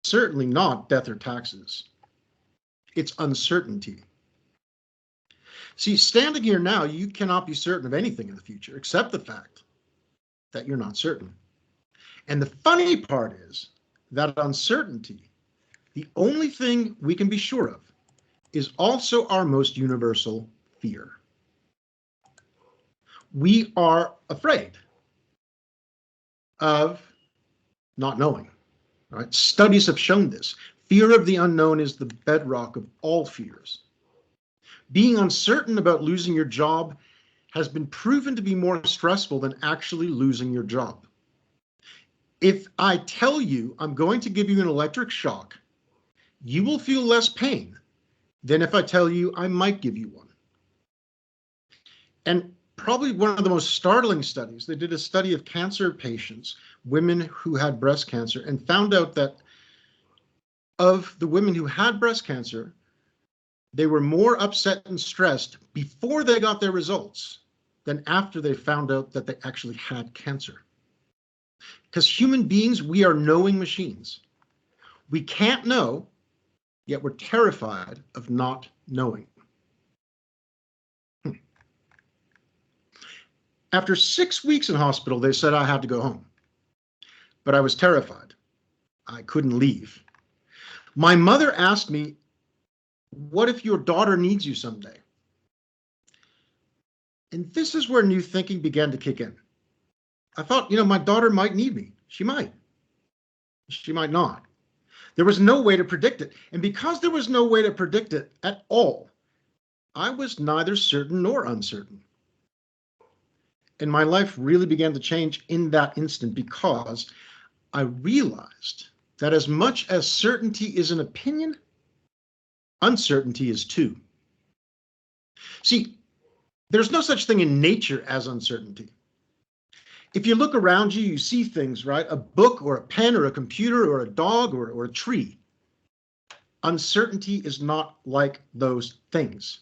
certainly not death or taxes. It's uncertainty. See, standing here now, you cannot be certain of anything in the future, except the fact that you're not certain. And the funny part is that uncertainty, the only thing we can be sure of, is also our most universal fear. We are afraid of not knowing. Right? Studies have shown this. Fear of the unknown is the bedrock of all fears. Being uncertain about losing your job has been proven to be more stressful than actually losing your job. If I tell you I'm going to give you an electric shock, you will feel less pain than if I tell you I might give you one. And probably one of the most startling studies, they did a study of cancer patients, women who had breast cancer, and found out that of the women who had breast cancer, they were more upset and stressed before they got their results than after they found out that they actually had cancer. Because human beings, we are knowing machines. We can't know, yet we're terrified of not knowing. After 6 weeks in hospital, they said I had to go home, but I was terrified. I couldn't leave. My mother asked me, what if your daughter needs you someday? And this is where new thinking began to kick in. I thought, my daughter might need me. She might. She might not. There was no way to predict it. And because there was no way to predict it at all, I was neither certain nor uncertain. And my life really began to change in that instant because I realized that as much as certainty is an opinion, uncertainty is too. See, there's no such thing in nature as uncertainty. If you look around you, you see things, right? A book or a pen or a computer or a dog or a tree. Uncertainty is not like those things.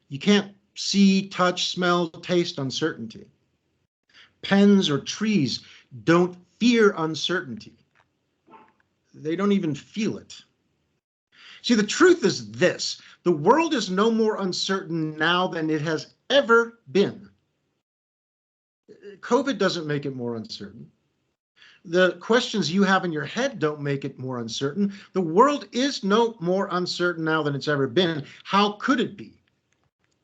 You can't see, touch, smell, taste uncertainty. Pens or trees don't fear uncertainty. They don't even feel it. See, the truth is this: the world is no more uncertain now than it has ever been. COVID doesn't make it more uncertain. The questions you have in your head don't make it more uncertain. The world is no more uncertain now than it's ever been. How could it be?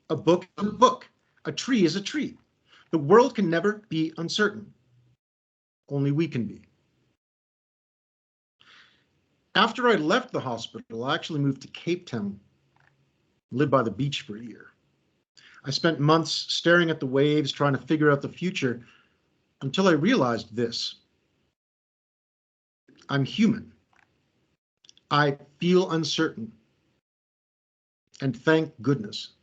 A book is a book. A tree is a tree. The world can never be uncertain. Only we can be. After I left the hospital, I actually moved to Cape Town, lived by the beach for a year. I spent months staring at the waves, trying to figure out the future, until I realized this. I'm human. I feel uncertain. And thank goodness.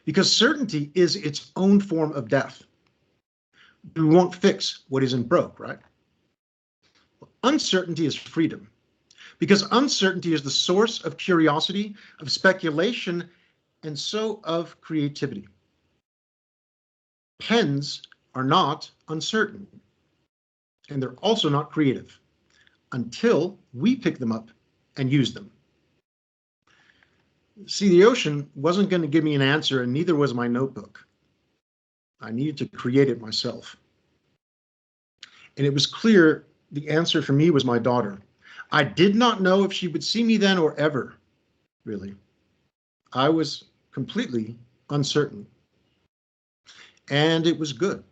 Because certainty is its own form of death. We won't fix what isn't broke, right? Uncertainty is freedom. Because uncertainty is the source of curiosity, of speculation, and so of creativity. Pens are not uncertain, and they're also not creative until we pick them up and use them. See, the ocean wasn't going to give me an answer, and neither was my notebook. I needed to create it myself. And it was clear the answer for me was my daughter. I did not know if she would see me then or ever, really. I was completely uncertain. And it was good.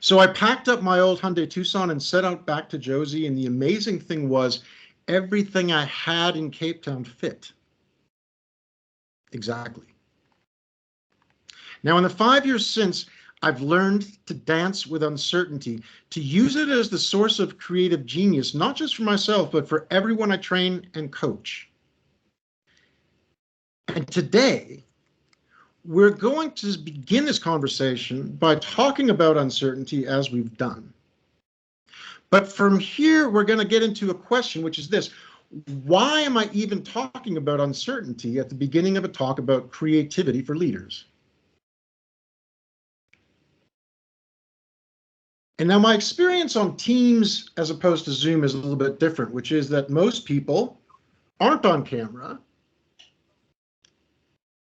So I packed up my old Hyundai Tucson and set out back to Josie, and the amazing thing was everything I had in Cape Town fit. Exactly. Now, in the 5 years since, I've learned to dance with uncertainty, to use it as the source of creative genius, not just for myself, but for everyone I train and coach. And today, we're going to begin this conversation by talking about uncertainty as we've done. But from here, we're going to get into a question, which is this: why am I even talking about uncertainty at the beginning of a talk about creativity for leaders? And now my experience on Teams as opposed to Zoom is a little bit different, which is that most people aren't on camera.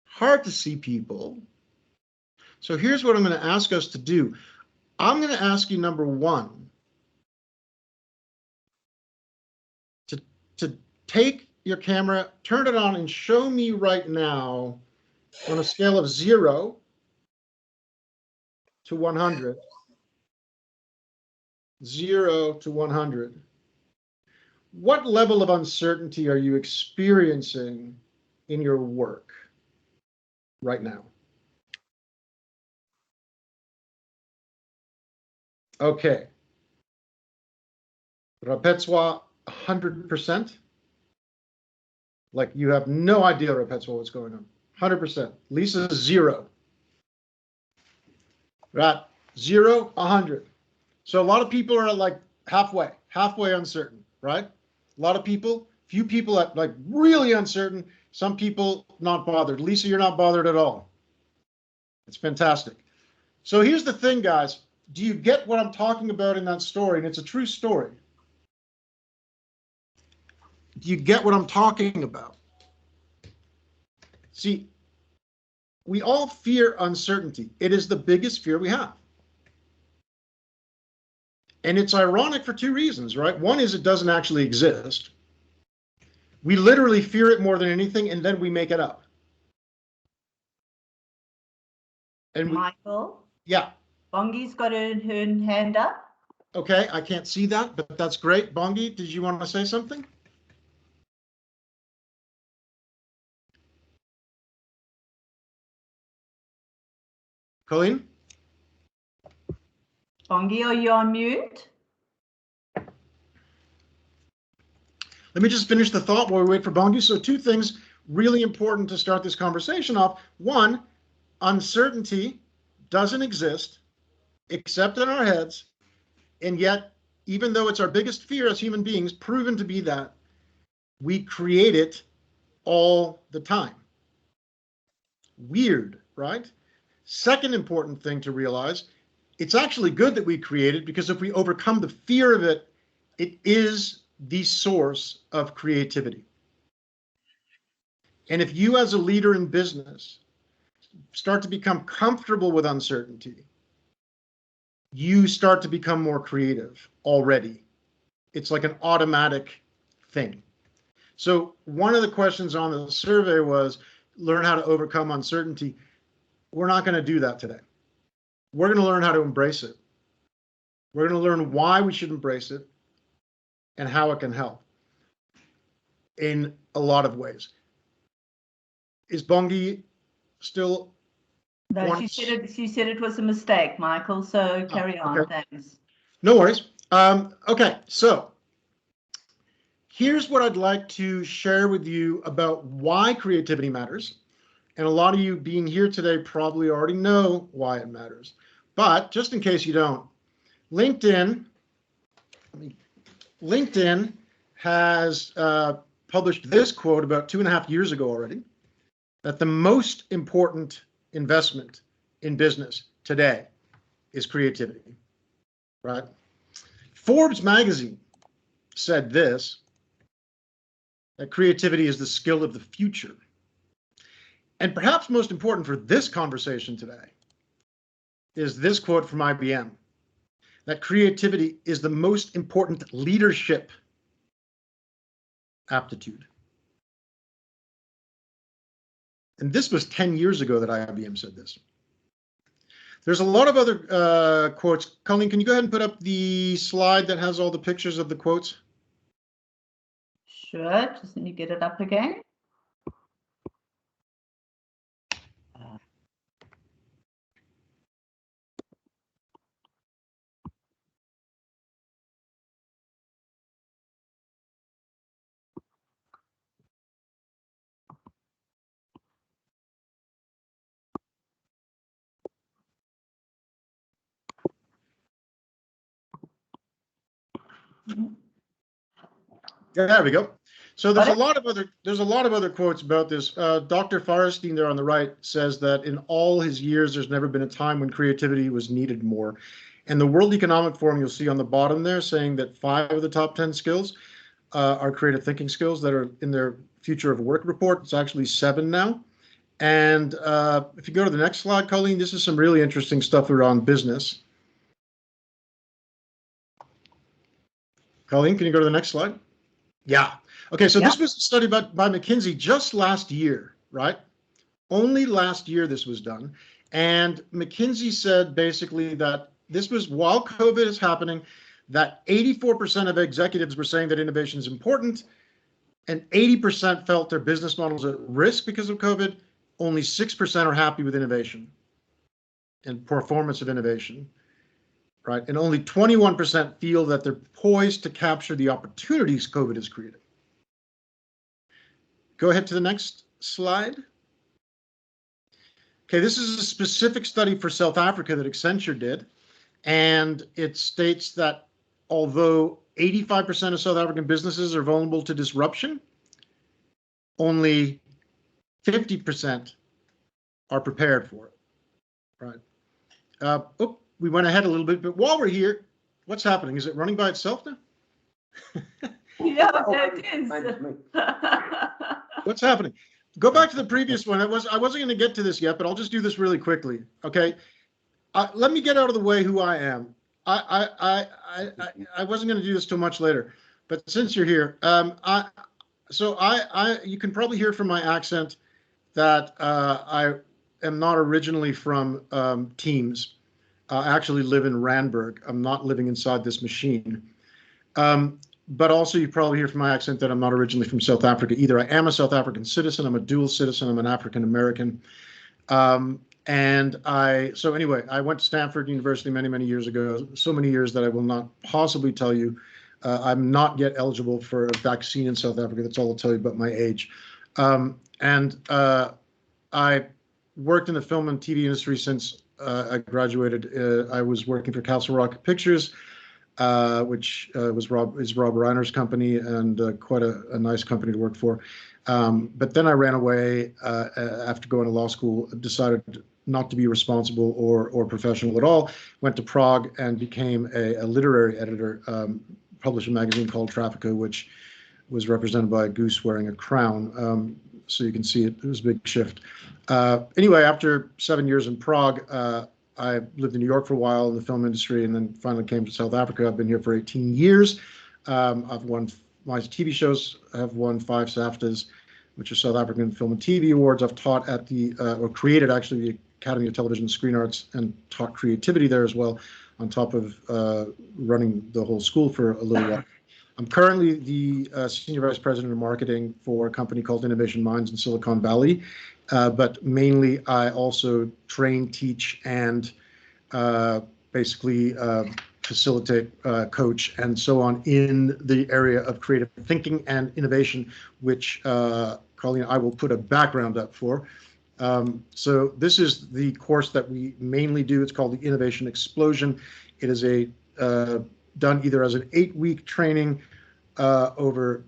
Hard to see people. So here's what I'm going to ask us to do. I'm going to ask you, number one, to take your camera, turn it on, and show me right now on a scale of 0 to 100. 0 to 100. What level of uncertainty are you experiencing in your work right now? Okay. Repetsoir, 100%. Like you have no idea, Repetsoir, what's going on. 100%. Lisa, 0. Right. 0, 100. So a lot of people are like halfway uncertain, right? A lot of people, few people at like really uncertain, some people not bothered. Lisa, you're not bothered at all. It's fantastic. So here's the thing, guys. Do you get what I'm talking about in that story? And it's a true story. Do you get what I'm talking about? See, we all fear uncertainty. It is the biggest fear we have. And it's ironic for two reasons, right? One is it doesn't actually exist. We literally fear it more than anything, and then we make it up. And Michael? Yeah. Bongi's got her hand up. Okay, I can't see that, but that's great. Bongi, did you want to say something? Colleen? Bongi, are you on mute? Let me just finish the thought while we wait for Bongi. So two things really important to start this conversation off. One, uncertainty doesn't exist except in our heads. And yet, even though it's our biggest fear as human beings, proven to be that, we create it all the time. Weird, right? Second important thing to realize, it's actually good that we create it, because if we overcome the fear of it, it is the source of creativity. And if you as a leader in business start to become comfortable with uncertainty, you start to become more creative already. It's like an automatic thing. So one of the questions on the survey was learn how to overcome uncertainty. We're not going to do that today. We're going to learn how to embrace it. We're going to learn why we should embrace it and how it can help in a lot of ways. Is Bongi still? No, she said it was a mistake, Michael, so carry on. Okay. Thanks. No worries. Okay, so here's what I'd like to share with you about why creativity matters. And a lot of you being here today probably already know why it matters. But just in case you don't, LinkedIn has published this quote about 2.5 years ago already, that the most important investment in business today is creativity, right? Forbes magazine said this, that creativity is the skill of the future. And perhaps most important for this conversation today is this quote from IBM, that creativity is the most important leadership aptitude. And this was 10 years ago that IBM said this. There's a lot of other quotes. Colleen, can you go ahead and put up the slide that has all the pictures of the quotes? Sure, just let me get it up again. Yeah, there we go. So there's a lot of other quotes about this. Dr. Firestein there on the right says that in all his years, there's never been a time when creativity was needed more. And the World Economic Forum, you'll see on the bottom there, saying that 5 of the top 10 skills are creative thinking skills that are in their future of work report. It's actually 7 now. And if you go to the next slide, Colleen, this is some really interesting stuff around business. Colleen, can you go to the next slide? Yeah. Okay, so this was a study by McKinsey just last year, right? Only last year this was done. And McKinsey said basically that this was while COVID is happening, that 84% of executives were saying that innovation is important, and 80% felt their business models at risk because of COVID. Only 6% are happy with innovation and performance of innovation, right? And only 21% feel that they're poised to capture the opportunities COVID has created. Go ahead to the next slide. Okay, this is a specific study for South Africa that Accenture did, and it states that although 85% of South African businesses are vulnerable to disruption, only 50% are prepared for it, right? We went ahead a little bit, but while we're here, what's happening? Is it running by itself now? Yeah, it is. What's happening? Go back to the previous one. I wasn't going to get to this yet, but I'll just do this really quickly. Okay, let me get out of the way who I am. I wasn't going to do this till much later, but since you're here, you can probably hear from my accent that I am not originally from Teams. I actually live in Randburg. I'm not living inside this machine. But also you probably hear from my accent that I'm not originally from South Africa either. I am a South African citizen. I'm a dual citizen. I'm an African American. So anyway, I went to Stanford University many, many years ago, so many years that I will not possibly tell you. I'm not yet eligible for a vaccine in South Africa. That's all I'll tell you about my age. I worked in the film and TV industry since I graduated. I was working for Castle Rock Pictures, which is Rob Reiner's company, and quite a nice company to work for. But then I ran away after going to law school, decided not to be responsible or professional at all, went to Prague and became a literary editor, published a magazine called TRAFIKA, which was represented by a goose wearing a crown. So you can see it was a big shift. Anyway, after 7 years in Prague, I lived in New York for a while in the film industry, and then finally came to South Africa. I've been here for 18 years. I've won my TV shows. Have won 5 SAFTAs, which are South African Film and TV Awards. I've taught at or created actually the Academy of Television and Screen Arts, and taught creativity there as well, on top of running the whole school for a little while. I'm currently the Senior Vice President of Marketing for a company called Innovation Minds in Silicon Valley. But mainly I also train, teach, and basically facilitate, coach, and so on in the area of creative thinking and innovation, which Colleen, I will put a background up for. So this is the course that we mainly do. It's called the Innovation Explosion. It is done either as an 8-week training over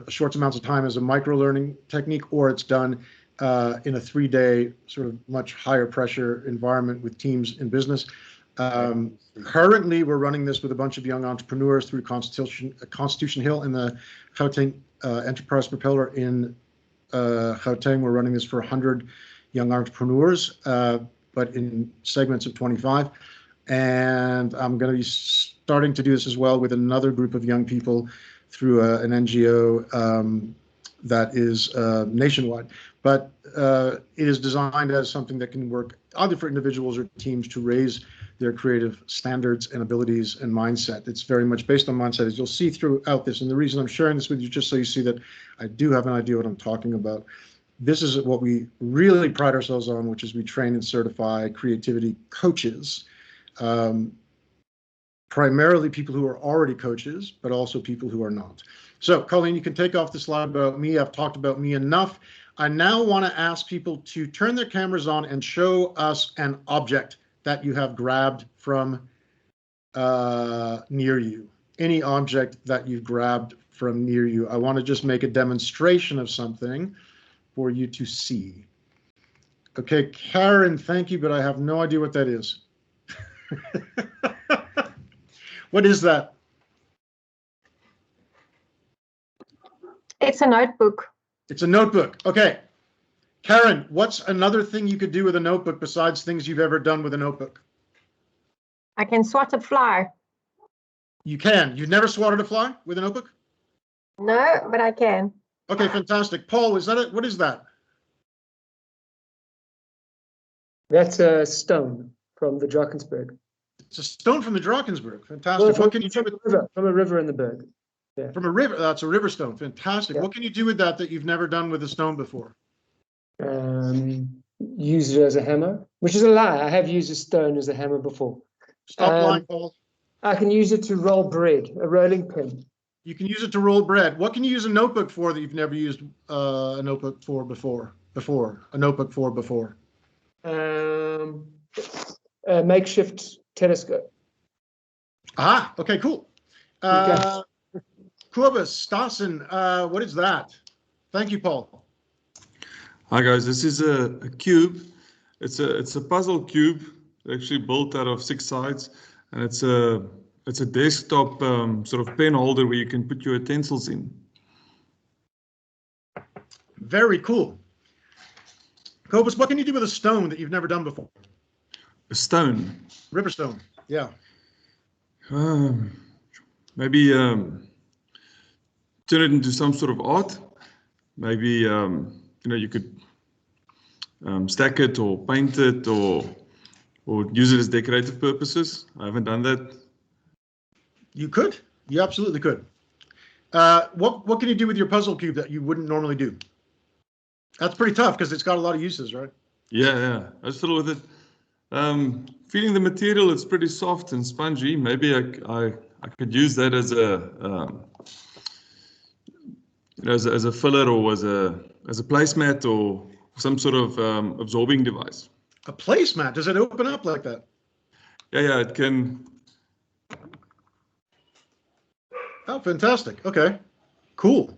short amounts of time as a micro-learning technique, or it's done in a 3-day sort of much higher pressure environment with teams in business. Currently, we're running this with a bunch of young entrepreneurs through Constitution Hill and the Gauteng Enterprise Propeller in Gauteng. We're running this for 100 young entrepreneurs, but in segments of 25. And I'm going to be starting to do this as well with another group of young people through an NGO that is nationwide. But it is designed as something that can work either for individuals or teams to raise their creative standards and abilities and mindset. It's very much based on mindset, as you'll see throughout this. And the reason I'm sharing this with you, just so you see that I do have an idea what I'm talking about. This is what we really pride ourselves on, which is we train and certify creativity coaches. Primarily people who are already coaches, but also people who are not. So, Colleen, you can take off the slide about me. I've talked about me enough. I now want to ask people to turn their cameras on and show us an object that you have grabbed from near you. Any object that you've grabbed from near you. I want to just make a demonstration of something for you to see. Okay, Karen, thank you, but I have no idea what that is. What is that? It's a notebook. It's a notebook. Okay. Karen, what's another thing you could do with a notebook besides things you've ever done with a notebook? I can swat a fly. You can. You've never swatted a fly with a notebook? No, but I can. Okay, fantastic. Paul, is that it? What is that? That's a stone from the Drakensberg. It's a stone from the Drakensberg. Fantastic. Well, What can you do with from a river in the Berg? Yeah. from a river? That's a river stone. Fantastic. Yeah. What can you do with that you've never done with a stone before? Use it as a hammer, which is a lie. I have used a stone as a hammer before. Stop lying, Paul. I can use it to roll bread, a rolling pin. You can use it to roll bread. What can you use a notebook for that you've never used a notebook for before? A makeshift telescope. Ah, okay, cool. Kobus, Stassen, what is that? Thank you, Paul. Hi guys, this is a cube. It's a puzzle cube actually built out of 6 sides, and it's a desktop sort of pen holder where you can put your utensils in. Very cool. Kobus, what can you do with a stone that you've never done before? A stone. River stone. Yeah. Maybe turn it into some sort of art. Maybe you could stack it or paint it or use it as decorative purposes. I haven't done that. You could. You absolutely could. What can you do with your puzzle cube that you wouldn't normally do? That's pretty tough because it's got a lot of uses, right? Yeah. I just fiddle with it. Feeling the material, it's pretty soft and spongy. Maybe I could use that as a filler or as a placemat or some sort of absorbing device. A placemat? Does it open up like that? Yeah, it can. Oh, fantastic. Okay, cool.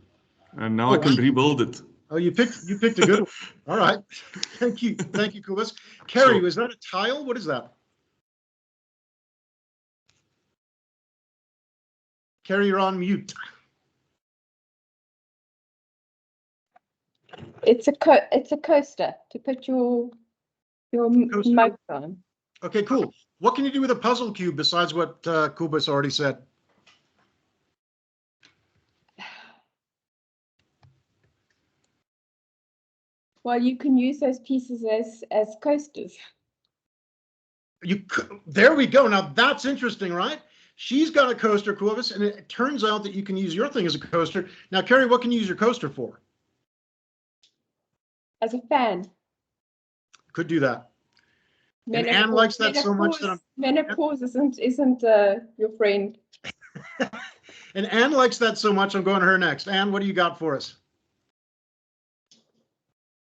And now I can rebuild it. Oh, you picked a good one. All right. Thank you, Kobus. Carrie, was that a tile? What is that? Carrie, you're on mute. It's a coaster to put your mug on. Okay, cool. What can you do with a puzzle cube besides what Kobus already said? Well, you can use those pieces as coasters. There we go. Now that's interesting, right? She's got a coaster, Kobus, and it turns out that you can use your thing as a coaster. Now, Carrie, what can you use your coaster for? As a fan. Could do that. And Anne likes that so much that menopause isn't your friend. And Anne likes that so much, I'm going to her next. Anne, what do you got for us?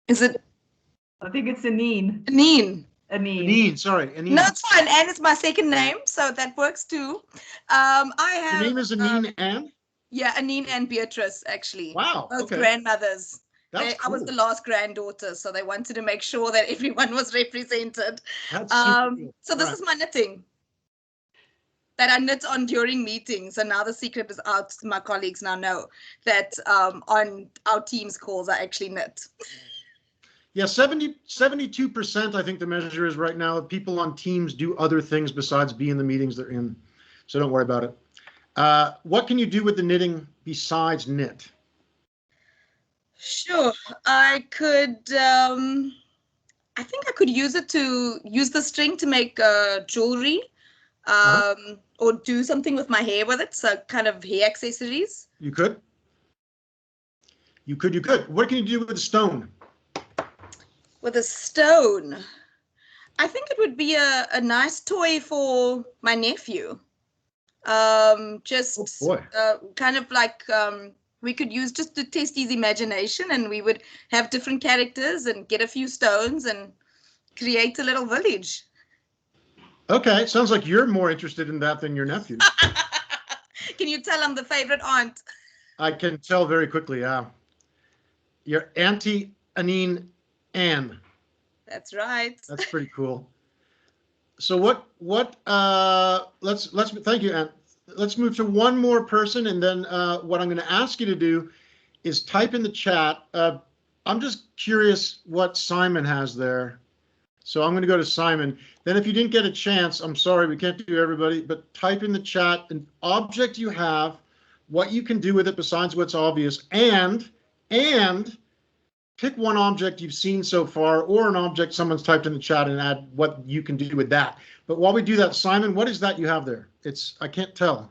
Is it? I think it's Anine. Anine. Anine, sorry. Anine. No, it's fine. Anne is my second name, so that works too. Your name is Anine Anne? Yeah, Anine and Beatrice, actually. Wow. Both grandmothers. That's cool. I was the last granddaughter, so they wanted to make sure that everyone was represented. That's super cool. So this is my knitting that I knit on during meetings, and now the secret is out. My colleagues now know that on our Teams calls I actually knit. Yeah, 72%, I think the measure is right now, of people on Teams do other things besides be in the meetings they're in. So don't worry about it. What can you do with the knitting besides knit? Sure, I could. I think I could use the string to make jewelry, or do something with my hair with it. So kind of hair accessories. You could. What can you do with a stone? With a stone, I think it would be a nice toy for my nephew. Kind of like we could use just to test his imagination, and we would have different characters and get a few stones and create a little village. Okay, sounds like you're more interested in that than your nephew. Can you tell I'm the favorite aunt? I can tell very quickly, yeah. Your Auntie Anine Anne. That's right. That's pretty cool. So let's thank you, Anne. let's move to one more person, and then what I'm going to ask you to do is type in the chat. I'm just curious what Simon has there. So I'm going to go to Simon. Then if you didn't get a chance, I'm sorry, we can't do everybody, but type in the chat an object you have, what you can do with it besides what's obvious, and pick one object you've seen so far or an object someone's typed in the chat and add what you can do with that. But while we do that, Simon, what is that you have there? I can't tell.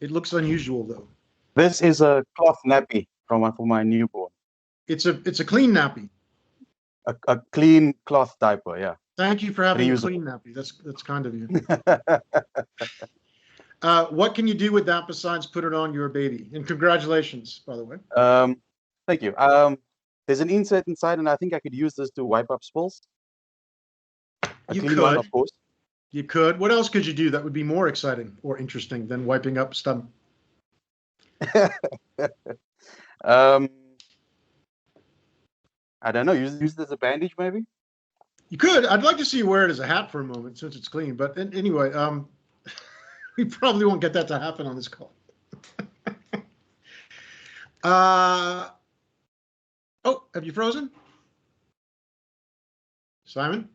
It looks unusual though. This is a cloth nappy for my newborn. It's a clean nappy. A clean cloth diaper, yeah. Thank you for having Reusable. a clean nappy. That's kind of you. What can you do with that besides put it on your baby? And congratulations, by the way. Thank you. There's an insert inside, and I think I could use this to wipe up spills. You clean one, could. of course. You could. What else could you do that would be more exciting or interesting than wiping up stuff? I don't know. Use this as a bandage, maybe. You could. I'd like to see you wear it as a hat for a moment, since it's clean. But anyway, we probably won't get that to happen on this call. Oh, have you frozen, Simon?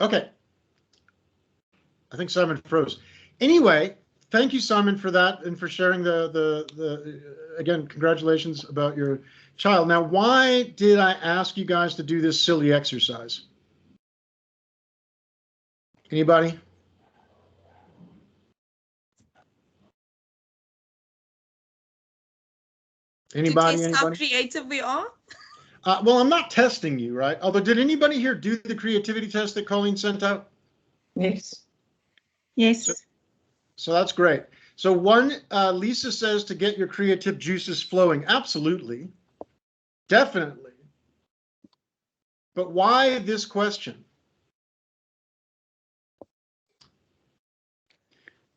Okay. I think Simon froze. Anyway, thank you, Simon, for that and for sharing again, congratulations about your child. Now, why did I ask you guys to do this silly exercise? Anybody? Anybody? To test how Anybody? creative we are? Well, I'm not testing you, right? Although, did anybody here do the creativity test that Colleen sent out? Yes. Yes. So that's great. So one, Lisa says to get your creative juices flowing. Absolutely. Definitely. But why this question?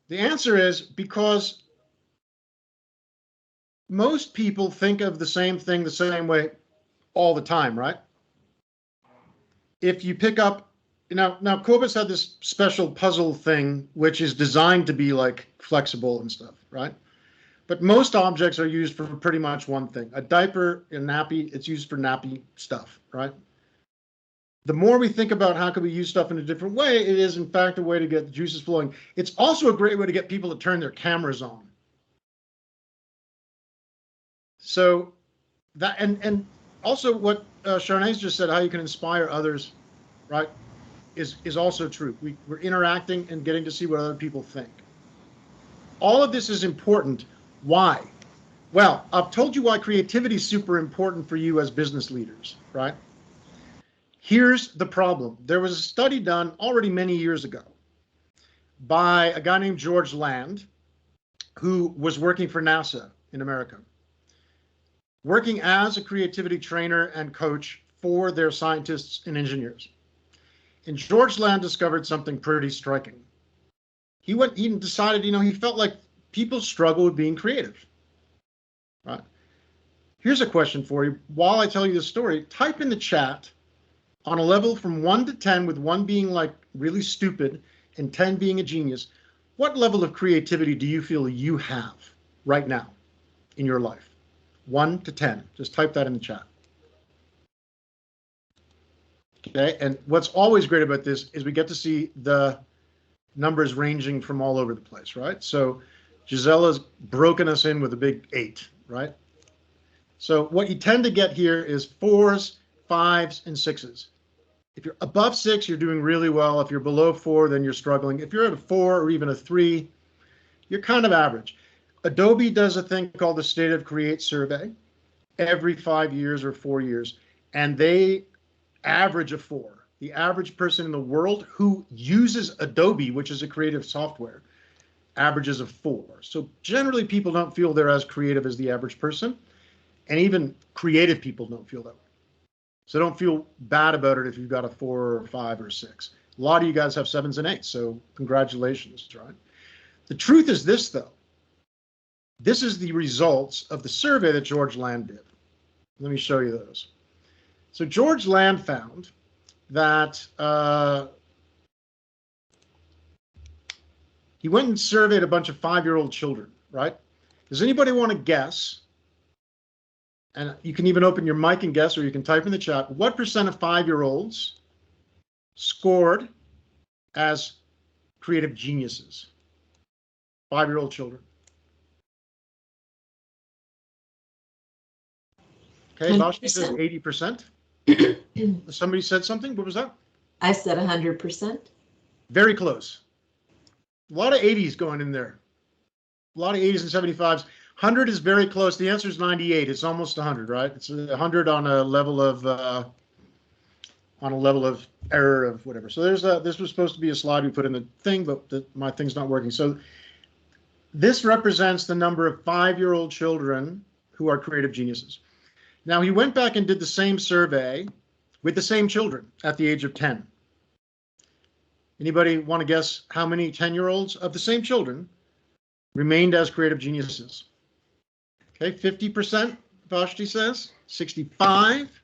The answer is because most people think of the same thing the same way all the time, right? If you pick up, now Corbus had this special puzzle thing, which is designed to be like flexible and stuff, right? But most objects are used for pretty much one thing. A diaper, a nappy, it's used for nappy stuff, right? The more we think about how can we use stuff in a different way, it is in fact a way to get the juices flowing. It's also a great way to get people to turn their cameras on. So that, and also what Charnay's just said, how you can inspire others, right, is also true. We're interacting and getting to see what other people think. All of this is important. Why? Well, I've told you why creativity is super important for you as business leaders, right? Here's the problem. There was a study done already many years ago by a guy named George Land, who was working for NASA in America, working as a creativity trainer and coach for their scientists and engineers. And George Land discovered something pretty striking. He decided, he felt like people struggle with being creative, right? Here's a question for you. While I tell you this story, type in the chat on a level from 1 to 10, with 1 being like really stupid and 10 being a genius, what level of creativity do you feel you have right now in your life? 1 to 10. Just type that in the chat. Okay, and what's always great about this is we get to see the numbers ranging from all over the place, right? So Gisella's broken us in with a big 8, right? So what you tend to get here is 4s, 5s, and 6s. If you're above 6, you're doing really well. If you're below 4, then you're struggling. If you're at a 4 or even a 3, you're kind of average. Adobe does a thing called the State of Create survey every 5 years or 4 years, and they average a 4. The average person in the world who uses Adobe, which is a creative software, averages a 4. So generally people don't feel they're as creative as the average person, and even creative people don't feel that way. So don't feel bad about it if you've got a 4 or 5 or 6. A lot of you guys have 7s and 8s, so congratulations, right? The truth is this, though. This is the results of the survey that George Land did. Let me show you those. So George Land found that He went and surveyed a bunch of 5-year-old children, right? Does anybody want to guess? And you can even open your mic and guess, or you can type in the chat. What percent of 5-year-olds scored as creative geniuses? 5-year-old children. Okay, Vashti says 80%. Somebody said something. What was that? I said 100%. Very close. A lot of 80s going in there. A lot of 80s and 75s. 100 is very close. The answer is 98. It's almost 100, right? It's 100 on a level of error of whatever. So there's this was supposed to be a slide we put in the thing, but my thing's not working. So this represents the number of 5-year-old children who are creative geniuses. Now he went back and did the same survey with the same children at the age of 10. Anybody want to guess how many 10-year-olds of the same children remained as creative geniuses? Okay, 50%, Vashti says, 65,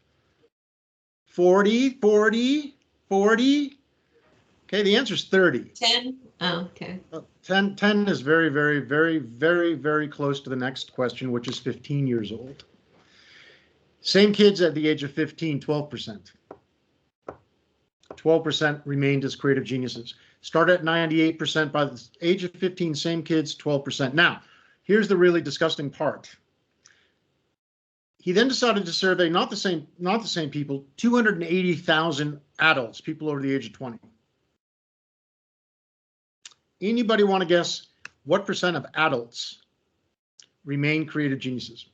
40, 40, 40. Okay, the answer is 30. 10? Oh, okay. 10 is very, very, very, very, very close to the next question, which is 15 years old. Same kids at the age of 15, 12%. 12% remained as creative geniuses. Started at 98%. By the age of 15, same kids, 12%. Now, here's the really disgusting part. He then decided to survey not the same people, 280,000 adults, people over the age of 20. Anybody want to guess what percent of adults remain creative geniuses?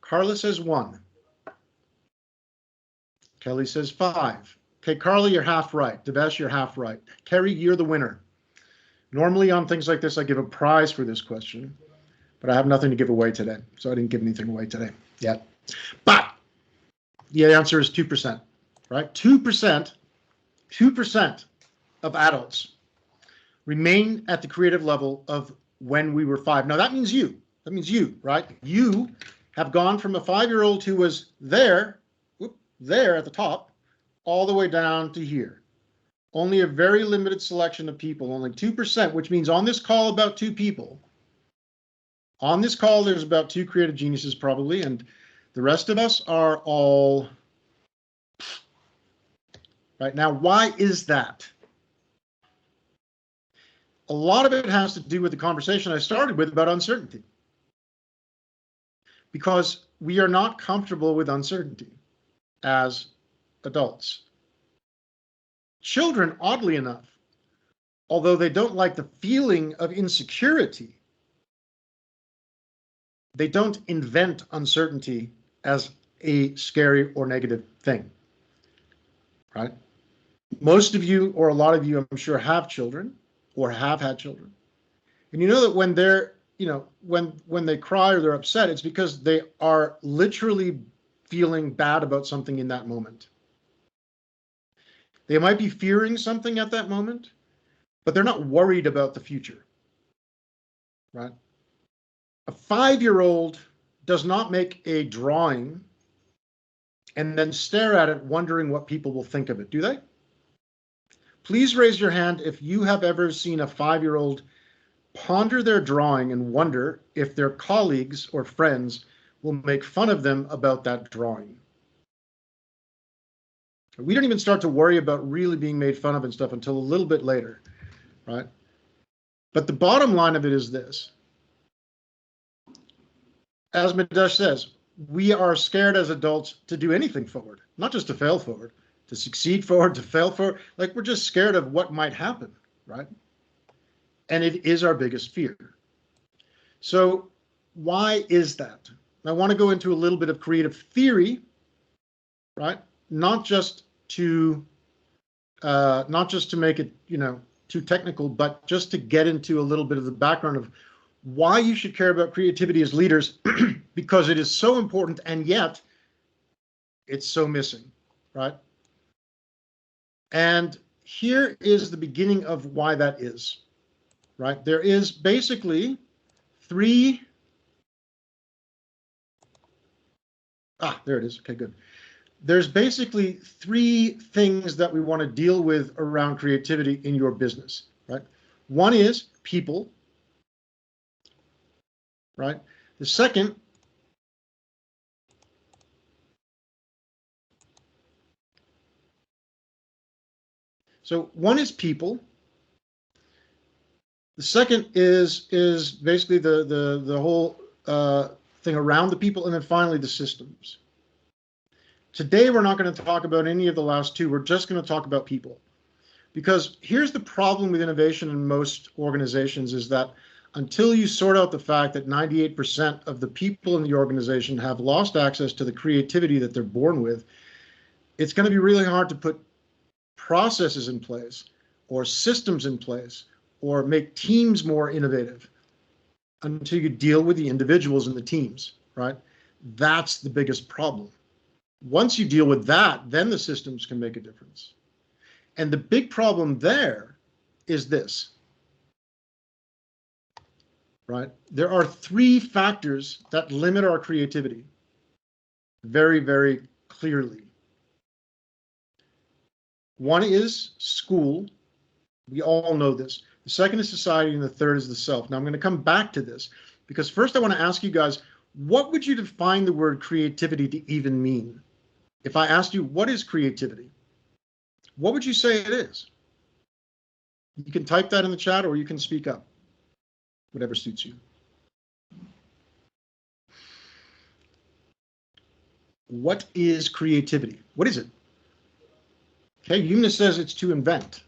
Carla says 1. Kelly says 5. Okay, Carla, you're half right. Devesh, you're half right. Kerry, you're the winner. Normally on things like this, I give a prize for this question, but I have nothing to give away today, so I didn't give anything away today yet. But the answer is 2%, right? 2% of adults remain at the creative level of when we were 5. Now that means you. That means you, right? You have gone from a 5-year-old who was there at the top, all the way down to here. Only a very limited selection of people, only 2%, which means on this call about 2 people. On this call, there's about 2 creative geniuses probably, and the rest of us are all right. Now, why is that? A lot of it has to do with the conversation I started with about uncertainty. Because we are not comfortable with uncertainty as adults. Children, oddly enough, although they don't like the feeling of insecurity, they don't invent uncertainty as a scary or negative thing, right? Most of you, or a lot of you, I'm sure, have children or have had children. And you know that when they're, when they cry or they're upset, it's because they are literally feeling bad about something in that moment. They might be fearing something at that moment, but they're not worried about the future, right? A 5-year-old does not make a drawing and then stare at it wondering what people will think of it, do they? Please raise your hand if you have ever seen a 5-year-old ponder their drawing and wonder if their colleagues or friends will make fun of them about that drawing. We don't even start to worry about really being made fun of and stuff until a little bit later, right? But the bottom line of it is this. As Midesh says, we are scared as adults to do anything forward, not just to fail forward, to succeed forward, to fail forward. Like, we're just scared of what might happen, right? And it is our biggest fear. So why is that? I want to go into a little bit of creative theory, right? Not just to make it, too technical, but just to get into a little bit of the background of why you should care about creativity as leaders, because it is so important and yet it's so missing, right? And here is the beginning of why that is, right? There is basically 3. There it is. Okay, good. there's basically three things that we want to deal with around creativity in your business, right? One is people, right? The second one is people. The second is basically the whole thing around the people, and then finally the systems. Today, we're not going to talk about any of the last two. We're just going to talk about people. Because here's the problem with innovation in most organizations is that until you sort out the fact that 98% of the people in the organization have lost access to the creativity that they're born with, it's going to be really hard to put processes in place or systems in place or make teams more innovative until you deal with the individuals and the teams, right? That's the biggest problem. Once you deal with that, then the systems can make a difference. And the big problem there is this, right? There are three factors that limit our creativity very, very clearly. One is school. We all know this. The second is society, and the third is the self. Now, I'm going to come back to this because first I want to ask you guys, what would you define the word creativity to even mean? If I asked you, what is creativity? What would you say it is? You can type that in the chat or you can speak up, whatever suits you. What is creativity? What is it? Okay, Eunice says it's to invent.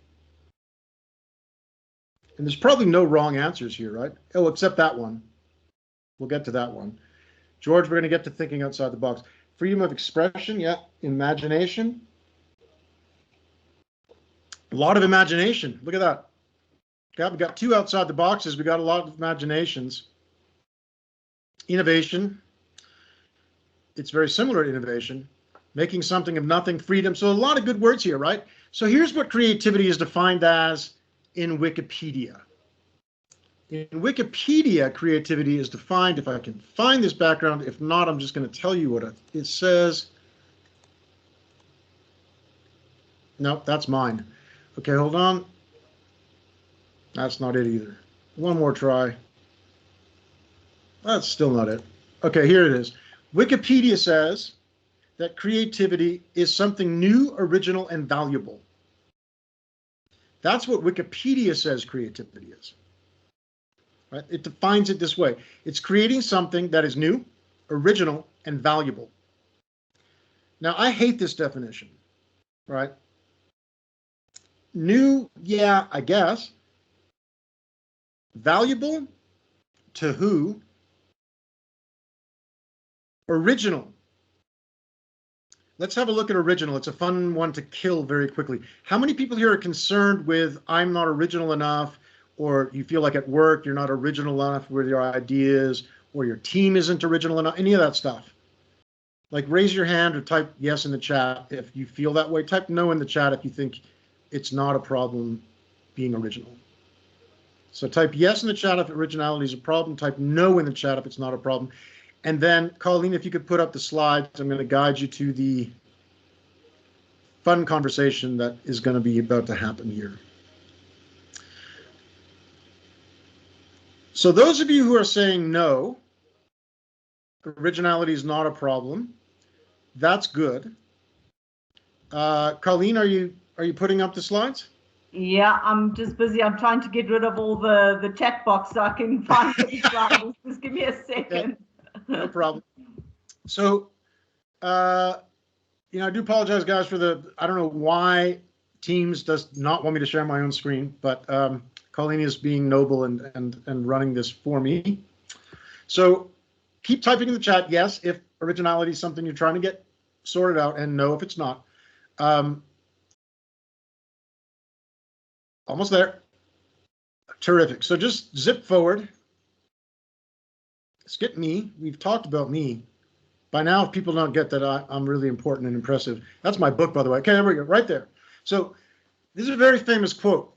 And there's probably no wrong answers here, right? Oh, except that one. We'll get to that one. George, we're going to get to thinking outside the box. Freedom of expression, yeah. Imagination. A lot of imagination. Look at that. Okay, we got two outside the boxes. We got a lot of imaginations. Innovation. It's very similar to innovation. Making something of nothing, freedom. So a lot of good words here, right? So here's what creativity is defined as in Wikipedia. In Wikipedia, creativity is defined, if I can find this background, if not, I'm just going to tell you what it says. No, that's mine. Okay, hold on. That's not it either. One more try. That's still not it. Okay, here it is. Wikipedia says that creativity is something new, original, and valuable. That's what Wikipedia says creativity is. Right? It defines it this way. It's creating something that is new, original, and valuable. Now, I hate this definition, right? New, yeah, I guess. Valuable, to who? Original. Let's have a look at original. It's a fun one to kill very quickly. How many people here are concerned with I'm not original enough, or you feel like at work you're not original enough with your ideas, or your team isn't original enough, any of that stuff? Like raise your hand or type yes in the chat if you feel that way. Type no in the chat if you think it's not a problem being original. So type yes in the chat if originality is a problem. Type no in the chat if it's not a problem. And then, Colleen, if you could put up the slides, I'm going to guide you to the fun conversation that is going to be about to happen here. So those of you who are saying no, originality is not a problem, that's good. Colleen, are you putting up the slides? Yeah, I'm just busy. I'm trying to get rid of all the chat box so I can find the slides. Just give me a second. Okay. No problem. So, I do apologize, guys, for I don't know why Teams does not want me to share my own screen, but Colleen is being noble and running this for me. So keep typing in the chat, yes, if originality is something you're trying to get sorted out, and no, if it's not. Almost there. Terrific. So just zip forward. Skip me. We've talked about me. By now, if people don't get that I'm really important and impressive. That's my book, by the way. Okay, there we go, right there. So this is a very famous quote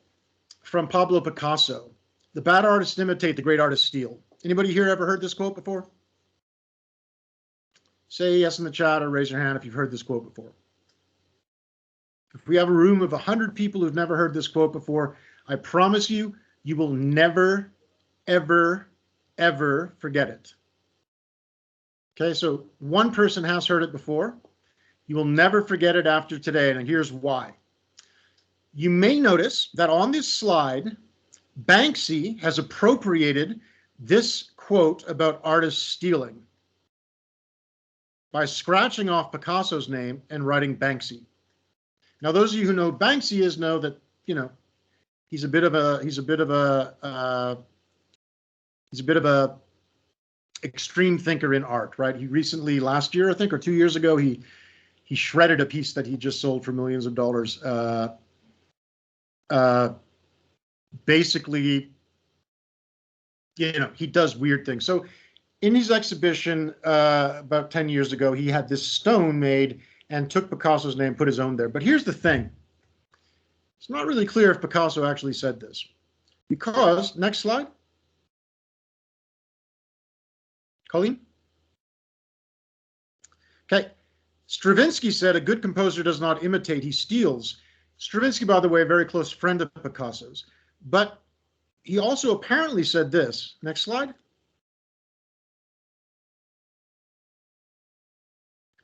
from Pablo Picasso. The bad artists imitate, the great artists steal. Anybody here ever heard this quote before? Say yes in the chat or raise your hand if you've heard this quote before. If we have a room of 100 people who've never heard this quote before, I promise you, you will never, ever, ever forget it. Okay, so one person has heard it before. You will never forget it after today, and here's why. You may notice that on this slide, Banksy has appropriated this quote about artists stealing by scratching off Picasso's name and writing Banksy. Now, those of you who know who Banksy is know that, you know, he's a bit of a extreme thinker in art, right? He recently, last year, I think, or 2 years ago, he shredded a piece that he just sold for millions of dollars. Basically, you know, he does weird things. So in his exhibition about 10 years ago, he had this stone made and took Picasso's name, put his own there. But here's the thing. It's not really clear if Picasso actually said this. Because, next slide. Colleen? Okay. Stravinsky said, a good composer does not imitate, he steals. Stravinsky, by the way, a very close friend of Picasso's. But he also apparently said this. Next slide.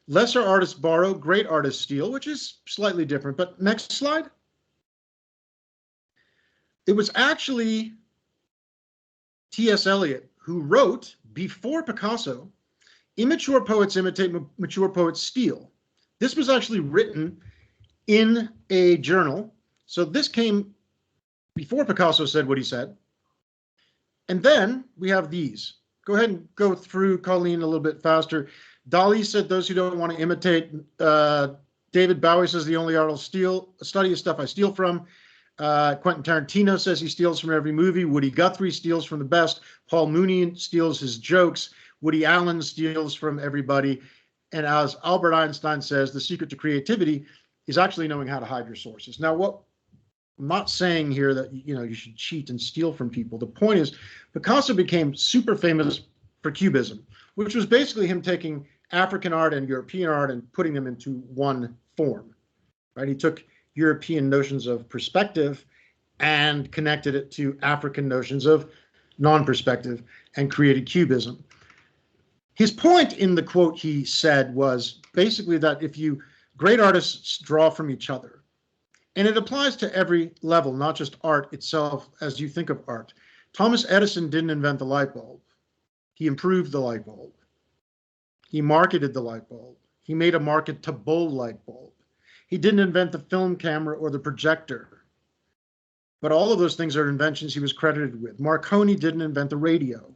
Lesser artists borrow, great artists steal, which is slightly different. But next slide. It was actually T.S. Eliot who wrote, before Picasso, immature poets imitate, mature poets steal. This was actually written in a journal. So this came before Picasso said what he said. And then we have these. Go ahead and go through, Colleen, a little bit faster. Dali said those who don't want to imitate. David Bowie says the only art I'll study is stuff I steal from. Quentin Tarantino says he steals from every movie. Woody Guthrie steals from the best. Paul Mooney steals his jokes. Woody Allen steals from everybody. And as Albert Einstein says, the secret to creativity is actually knowing how to hide your sources. Now, what I'm not saying here that, you know, you should cheat and steal from people. The point is, Picasso became super famous for Cubism, which was basically him taking African art and European art and putting them into one form, right? He took European notions of perspective and connected it to African notions of non-perspective and created Cubism. His point in the quote he said was basically that if you, great artists draw from each other, and it applies to every level, not just art itself as you think of art. Thomas Edison didn't invent the light bulb. He improved the light bulb. He marketed the light bulb. He made a marketable light bulb. He didn't invent the film camera or the projector. But all of those things are inventions he was credited with. Marconi didn't invent the radio.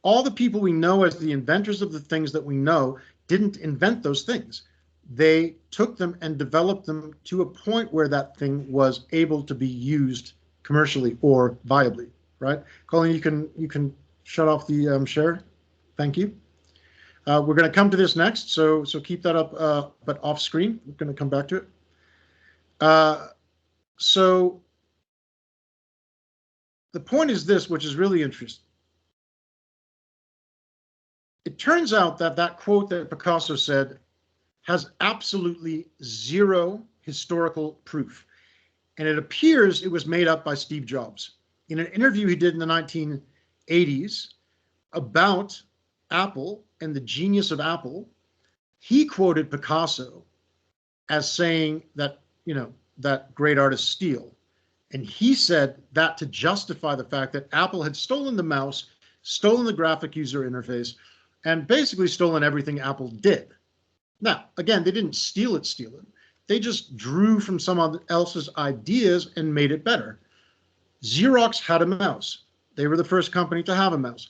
All the people we know as the inventors of the things that we know didn't invent those things. They took them and developed them to a point where that thing was able to be used commercially or viably, right? Colleen, you can shut off the share. Thank you. We're going to come to this next, so keep that up, but off screen. We're going to come back to it. So the point is this, which is really interesting. It turns out that that quote that Picasso said has absolutely zero historical proof. And it appears it was made up by Steve Jobs. In an interview he did in the 1980s about Apple and the genius of Apple, he quoted Picasso as saying that, you know, that great artists steal. And he said that to justify the fact that Apple had stolen the mouse, stolen the graphic user interface, and basically stolen everything Apple did. Now, again, they didn't steal it. They just drew from someone else's ideas and made it better. Xerox had a mouse. They were the first company to have a mouse.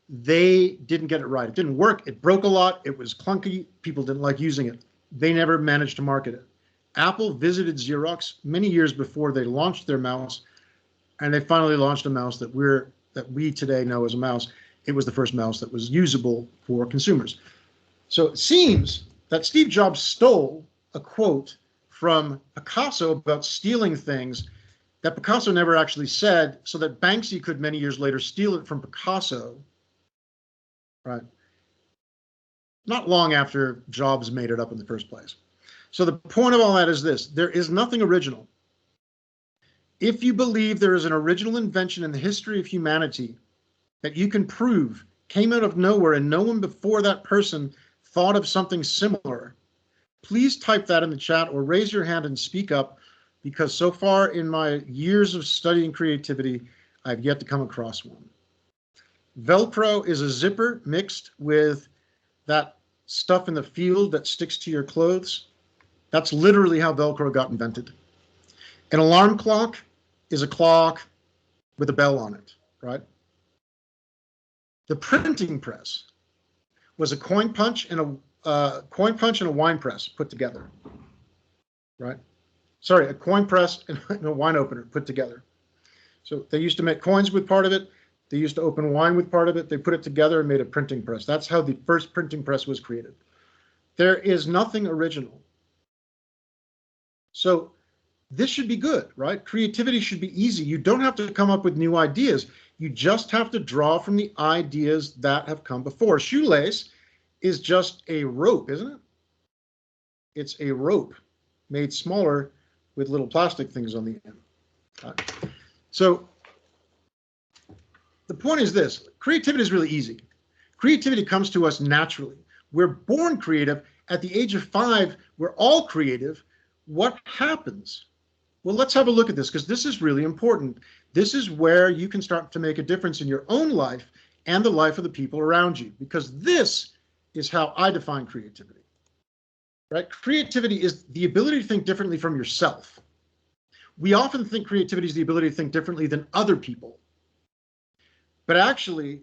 They didn't get it right. It didn't work. It broke a lot. It was clunky. People didn't like using it. They never managed to market it. Apple visited Xerox many years before they launched their mouse, and they finally launched a mouse that we today know as a mouse. It was the first mouse that was usable for consumers. So it seems that Steve Jobs stole a quote from Picasso about stealing things that Picasso never actually said, so that Banksy could many years later steal it from Picasso, right? not long after Jobs made it up in the first place. So the point of all that is this: there is nothing original. If you believe there is an original invention in the history of humanity that you can prove came out of nowhere and no one before that person thought of something similar, please type that in the chat or raise your hand and speak up, because so far in my years of studying creativity, I've yet to come across one. Velcro is a zipper mixed with that stuff in the field that sticks to your clothes. That's literally how Velcro got invented. An alarm clock is a clock with a bell on it, right? The printing press was a coin punch and a wine press put together, right? Sorry, a coin press and a wine opener put together. So they used to make coins with part of it. They used to open wine with part of it. They put it together and made a printing press. That's how the first printing press was created. There is nothing original. So this should be good, right? Creativity should be easy. You don't have to come up with new ideas. You just have to draw from the ideas that have come before. Shoelace is just a rope, isn't it? It's a rope made smaller with little plastic things on the end. So the point is this: creativity is really easy. Creativity comes to us naturally. We're born creative. At the age of 5, we're all creative. What happens? Well, let's have a look at this, because this is really important. This is where you can start to make a difference in your own life and the life of the people around you, because this is how I define creativity, right? Creativity is the ability to think differently from yourself. We often think creativity is the ability to think differently than other people. But actually,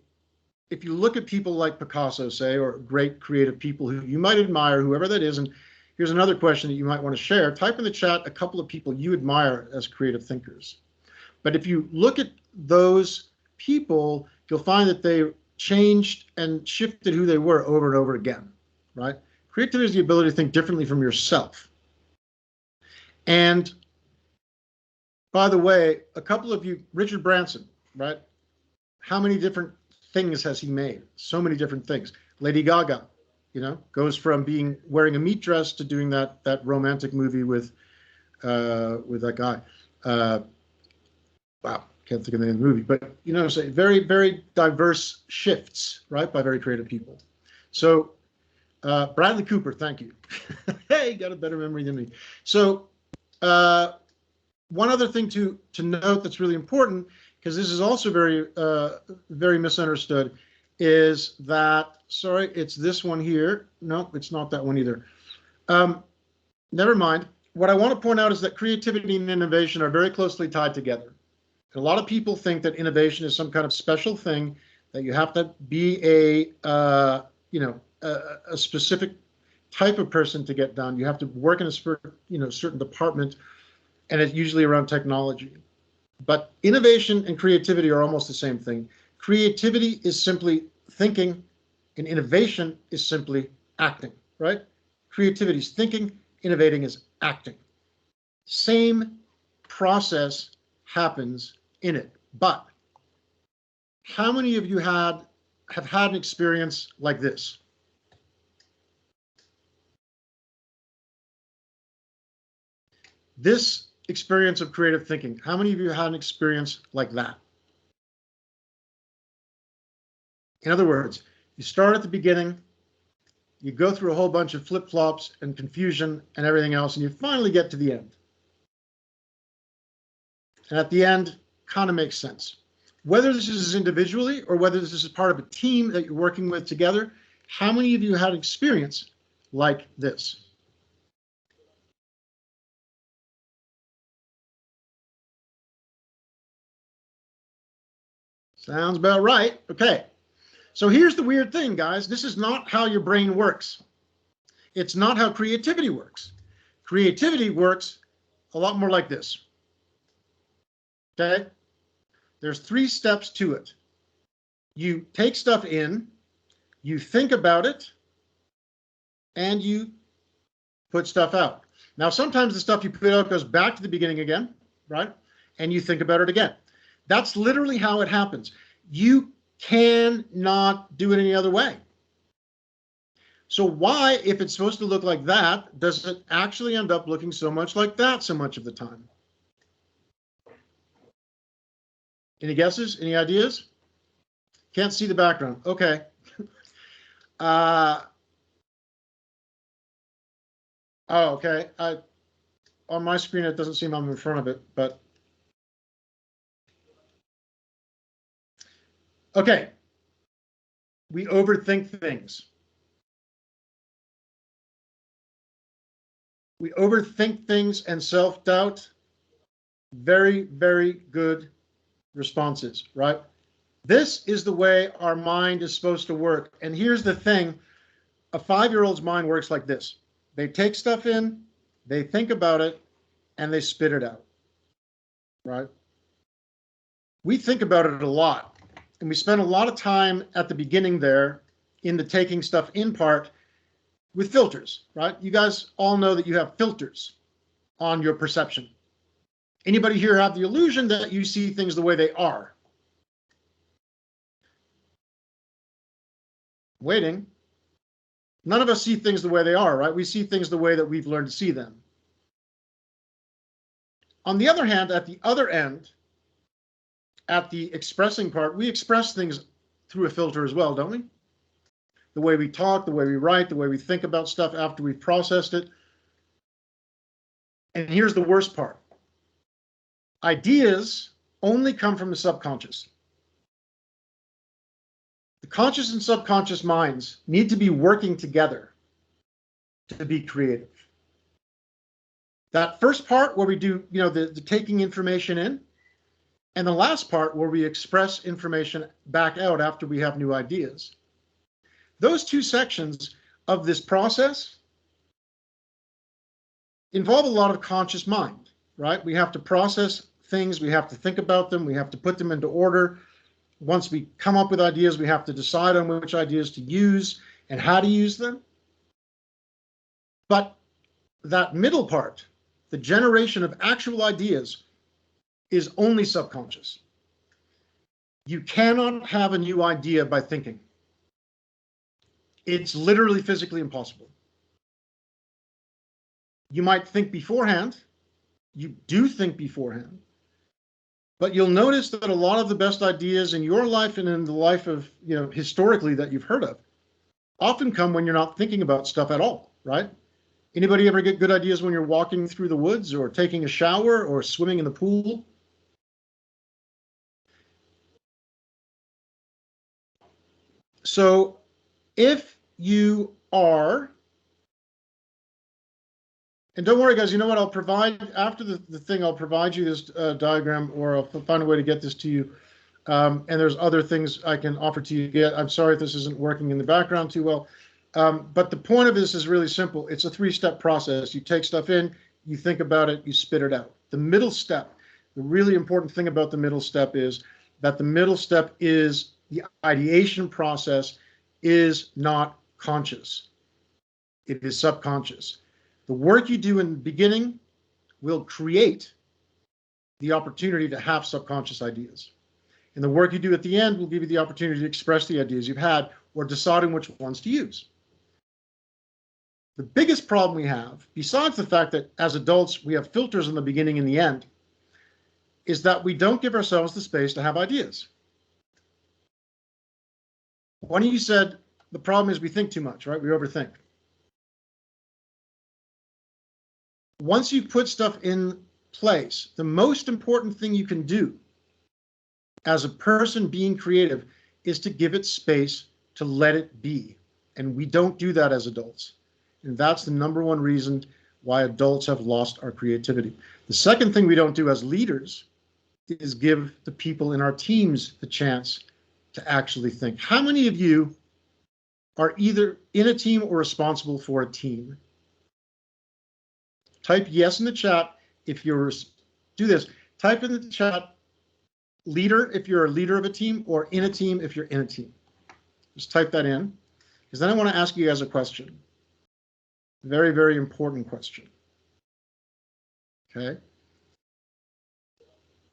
if you look at people like Picasso, say, or great creative people who you might admire, whoever that is, and here's another question that you might want to share. Type in the chat a couple of people you admire as creative thinkers. But if you look at those people, you'll find that they changed and shifted who they were over and over again, right? Creativity is the ability to think differently from yourself. And by the way, a couple of you, Richard Branson, right? How many different things has he made? So many different things. Lady Gaga, you know, goes from wearing a meat dress to doing that romantic movie with that guy. Wow, can't think of the name of the movie, but you know, say very, very diverse shifts, right, by very creative people. So Bradley Cooper, thank you. Hey, got a better memory than me. So one other thing to note that's really important, because this is also very, very misunderstood, is that, sorry, it's this one here. No, it's not that one either. Never mind. What I want to point out is that creativity and innovation are very closely tied together. A lot of people think that innovation is some kind of special thing, that you have to be a specific type of person to get done. You have to work in a certain department, and it's usually around technology. But innovation and creativity are almost the same thing. Creativity is simply thinking, and innovation is simply acting, right? Creativity is thinking, innovating is acting. Same process happens in it. But how many of you have had an experience like this? This experience of creative thinking, how many of you had an experience like that? In other words, you start at the beginning, you go through a whole bunch of flip-flops and confusion and everything else, and you finally get to the end. And at the end, kind of makes sense. Whether this is individually or whether this is part of a team that you're working with together, how many of you had experience like this? Sounds about right. Okay. So here's the weird thing, guys. This is not how your brain works. It's not how creativity works. Creativity works a lot more like this. Okay? There's 3 steps to it. You take stuff in, you think about it, and you put stuff out. Now, sometimes the stuff you put out goes back to the beginning again, right? And you think about it again. That's literally how it happens. You cannot do it any other way. So why, if it's supposed to look like that, does it actually end up looking so much like that so much of the time? Any guesses? Any ideas? Can't see the background. Okay. Oh, okay. On my screen, it doesn't seem I'm in front of it, but. Okay. We overthink things. We overthink things and self-doubt. Very, very good responses, right? This is the way our mind is supposed to work. And here's the thing. A 5-year-old's mind works like this. They take stuff in, they think about it, and they spit it out, right? We think about it a lot, and we spend a lot of time at the beginning there in the taking stuff in part with filters, right? You guys all know that you have filters on your perception. Anybody here have the illusion that you see things the way they are? Waiting. None of us see things the way they are, right? We see things the way that we've learned to see them. On the other hand, at the other end, at the expressing part, we express things through a filter as well, don't we? The way we talk, the way we write, the way we think about stuff after we've processed it. And here's the worst part. Ideas only come from the subconscious. The conscious and subconscious minds need to be working together to be creative. That first part where we do, the taking information in, and the last part where we express information back out after we have new ideas. Those two sections of this process involve a lot of conscious mind, right? We have to process things, we have to think about them, we have to put them into order. Once we come up with ideas, we have to decide on which ideas to use and how to use them. But that middle part, the generation of actual ideas, is only subconscious. You cannot have a new idea by thinking. It's literally physically impossible. You might think beforehand. You do think beforehand. But you'll notice that a lot of the best ideas in your life and in the life of, historically that you've heard of, often come when you're not thinking about stuff at all, right? Anybody ever get good ideas when you're walking through the woods or taking a shower or swimming in the pool? So if you are, and don't worry guys, you know what, I'll provide, after the thing, I'll provide you this diagram, or I'll find a way to get this to you. And there's other things I can offer to you yet. I'm sorry if this isn't working in the background too well. But the point of this is really simple. It's a 3-step process. You take stuff in, you think about it, you spit it out. The middle step, the really important thing about the middle step is that the middle step is the ideation process is not conscious. It is subconscious. The work you do in the beginning will create the opportunity to have subconscious ideas. And the work you do at the end will give you the opportunity to express the ideas you've had or deciding which ones to use. The biggest problem we have, besides the fact that as adults we have filters in the beginning and the end, is that we don't give ourselves the space to have ideas. One of you said the problem is we think too much, right? We overthink. Once you put stuff in place, the most important thing you can do as a person being creative is to give it space to let it be. And we don't do that as adults. And that's the number one reason why adults have lost our creativity. The second thing we don't do as leaders is give the people in our teams the chance to actually think. How many of you are either in a team or responsible for a team? Type yes in the chat if you're, do this. Type in the chat, leader if you're a leader of a team, or in a team if you're in a team. Just type that in, because then I want to ask you guys a question. Very, very important question. Okay.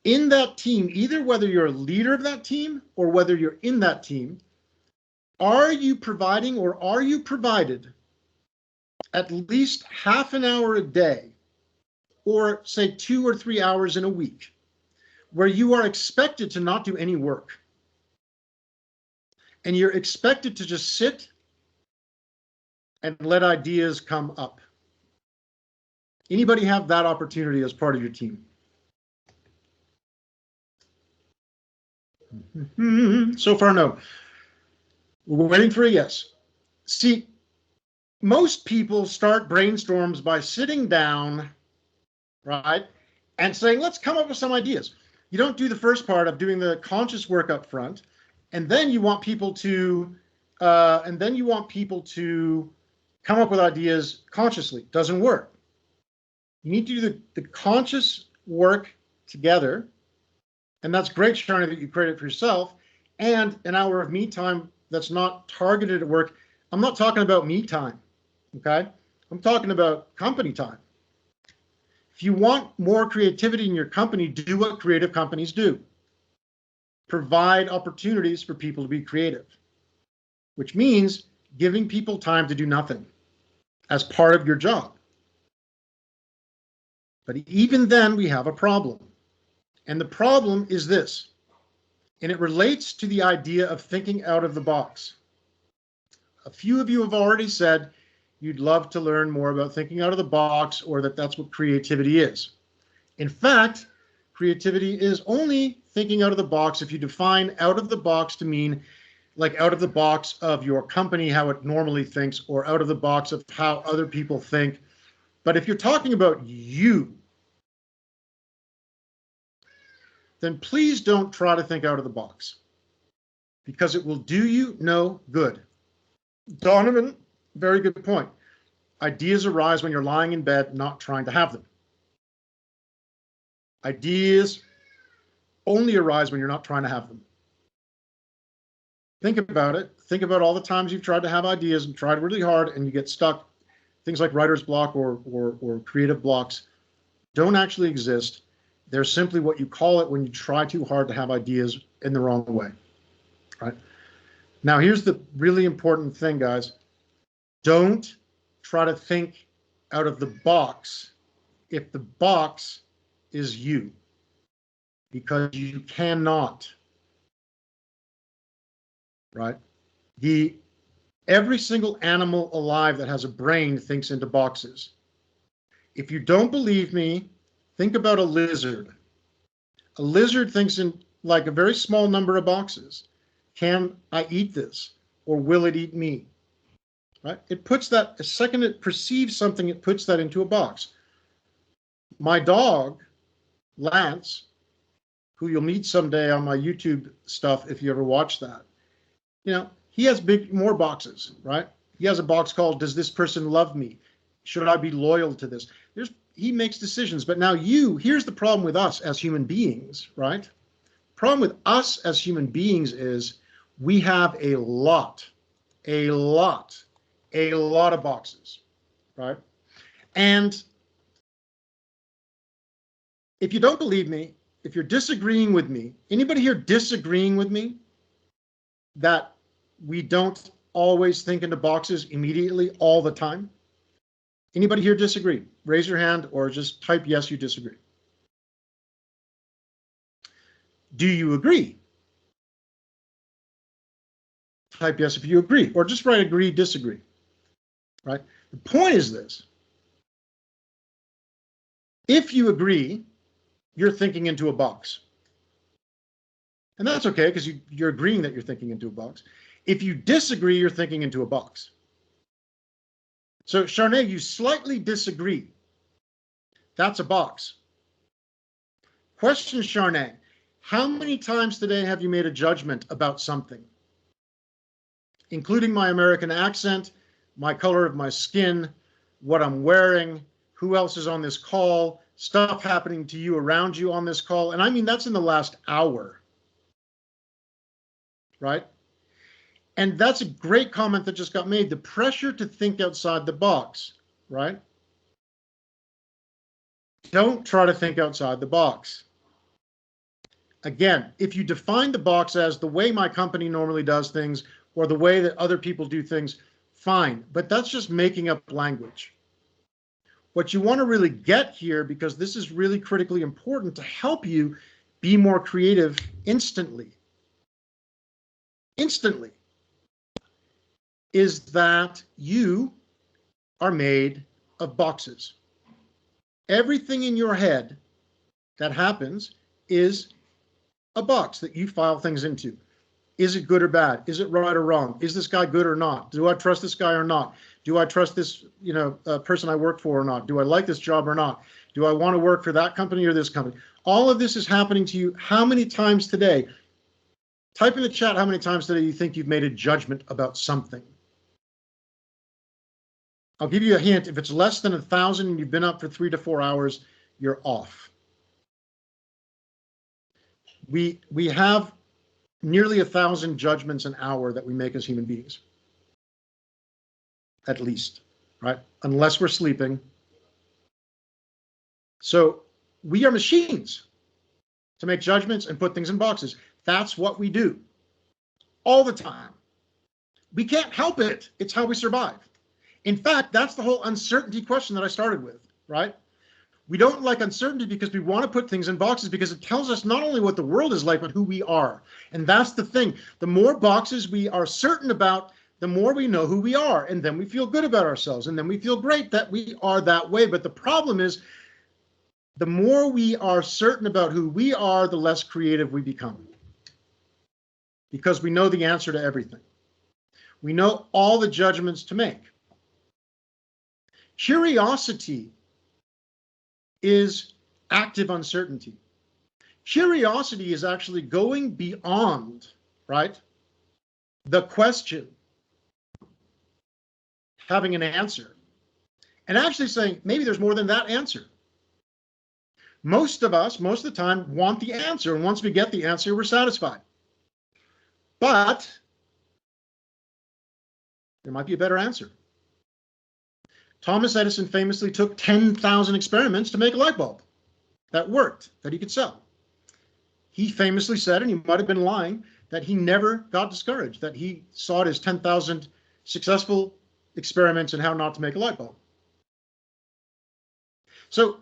In that team, either whether you're a leader of that team or whether you're in that team, are you providing or are you provided at least half an hour a day, or say 2 or 3 hours in a week, where you are expected to not do any work? And you're expected to just sit and let ideas come up. Anybody have that opportunity as part of your team? So far, no. We're waiting for a yes. See, most people start brainstorms by sitting down, right, and saying, let's come up with some ideas. You don't do the first part of doing the conscious work up front, and then you want people to, come up with ideas consciously. Doesn't work. You need to do the conscious work together, and that's great, Sharni, that you create it for yourself, and an hour of me time that's not targeted at work. I'm not talking about me time, okay? I'm talking about company time. If you want more creativity in your company, do what creative companies do. Provide opportunities for people to be creative, which means giving people time to do nothing as part of your job. But even then, we have a problem. And the problem is this, and it relates to the idea of thinking out of the box. A few of you have already said you'd love to learn more about thinking out of the box, or that that's what creativity is. In fact, creativity is only thinking out of the box if you define out of the box to mean like out of the box of your company, how it normally thinks, or out of the box of how other people think. But if you're talking about you, then please don't try to think out of the box, because it will do you no good. Donovan, very good point. Ideas arise when you're lying in bed, not trying to have them. Ideas only arise when you're not trying to have them. Think about it. Think about all the times you've tried to have ideas and tried really hard and you get stuck. Things like writer's block or creative blocks don't actually exist. They're simply what you call it when you try too hard to have ideas in the wrong way, right? Now, here's the really important thing, guys. Don't try to think out of the box if the box is you, because you cannot, right? Every single animal alive that has a brain thinks into boxes. If you don't believe me, think about a lizard. A lizard thinks in like a very small number of boxes. Can I eat this? Or will it eat me? Right? It puts that, the second it perceives something, it puts that into a box. My dog, Lance, who you'll meet someday on my YouTube stuff if you ever watch that, you know, he has more boxes, right? He has a box called, does this person love me? Should I be loyal to this? He makes decisions. But now here's the problem with us as human beings, right? The problem with us as human beings is we have a lot of boxes, right? And if you don't believe me, if you're disagreeing with me, anybody here disagreeing with me that we don't always think into boxes immediately all the time? Anybody here disagree? Raise your hand or just type yes, you disagree. Do you agree? Type yes if you agree, or just write agree, disagree, right? The point is this. If you agree, you're thinking into a box. And that's okay, because you're agreeing that you're thinking into a box. If you disagree, you're thinking into a box. So, Sharnae, you slightly disagree. That's a box. Question, Sharnae, how many times today have you made a judgment about something? Including my American accent, my color of my skin, what I'm wearing, who else is on this call, stuff happening to you around you on this call. And I mean, that's in the last hour, right? And that's a great comment that just got made. The pressure to think outside the box, right? Don't try to think outside the box. Again, if you define the box as the way my company normally does things, or the way that other people do things, fine. But that's just making up language. What you want to really get here, because this is really critically important to help you be more creative instantly, is that you are made of boxes. Everything in your head that happens is a box that you file things into. Is it good or bad? Is it right or wrong? Is this guy good or not? Do I trust this guy or not? Do I trust this, person I work for or not? Do I like this job or not? Do I want to work for that company or this company? All of this is happening to you. How many times today? Type in the chat how many times today you think you've made a judgment about something. I'll give you a hint. If it's less than 1,000 and you've been up for 3 to 4 hours, you're off. We have nearly 1,000 judgments an hour that we make as human beings. At least, right? Unless we're sleeping. So we are machines to make judgments and put things in boxes. That's what we do all the time. We can't help it. It's how we survive. In fact, that's the whole uncertainty question that I started with, right? We don't like uncertainty because we want to put things in boxes because it tells us not only what the world is like, but who we are. And that's the thing. The more boxes we are certain about, the more we know who we are. And then we feel good about ourselves. And then we feel great that we are that way. But the problem is, the more we are certain about who we are, the less creative we become. Because we know the answer to everything. We know all the judgments to make. Curiosity is active uncertainty. Curiosity is actually going beyond, right, the question, having an answer, and actually saying, maybe there's more than that answer. Most of us, most of the time, want the answer, and once we get the answer, we're satisfied. But there might be a better answer. Thomas Edison famously took 10,000 experiments to make a light bulb that worked, that he could sell. He famously said, and he might have been lying, that he never got discouraged, that he saw it as 10,000 successful experiments in how not to make a light bulb. So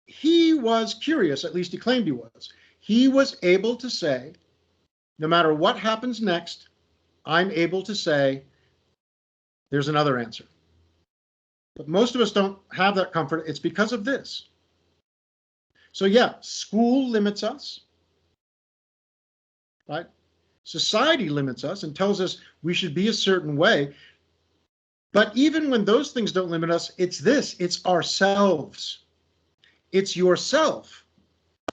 he was curious, at least he claimed he was. He was able to say, no matter what happens next, I'm able to say, there's another answer. But most of us don't have that comfort. It's because of this. So yeah, school limits us, right? Society limits us and tells us we should be a certain way. But even when those things don't limit us, it's this, it's ourselves. It's yourself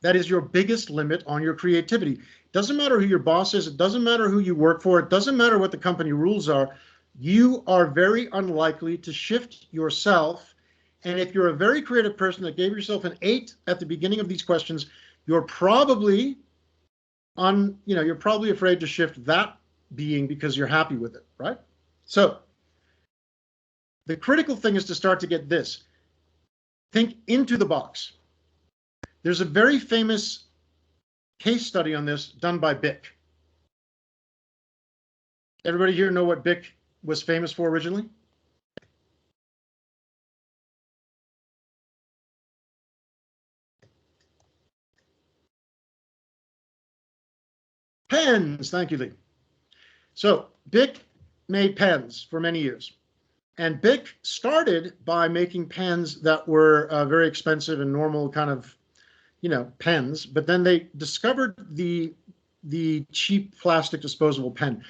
that is your biggest limit on your creativity. It doesn't matter who your boss is. It doesn't matter who you work for. It doesn't matter what the company rules are. You are very unlikely to shift yourself. And if you're a very creative person that gave yourself an 8 at the beginning of these questions, you're probably you're probably afraid to shift that being because you're happy with it, right? So the critical thing is to start to get this. Think into the box. There's a very famous case study on this done by Bic. Everybody here know what Bic was famous for originally? Pens, thank you, Lee. So Bic made pens for many years. And Bic started by making pens that were very expensive and normal kind of, pens. But then they discovered the cheap plastic disposable pen.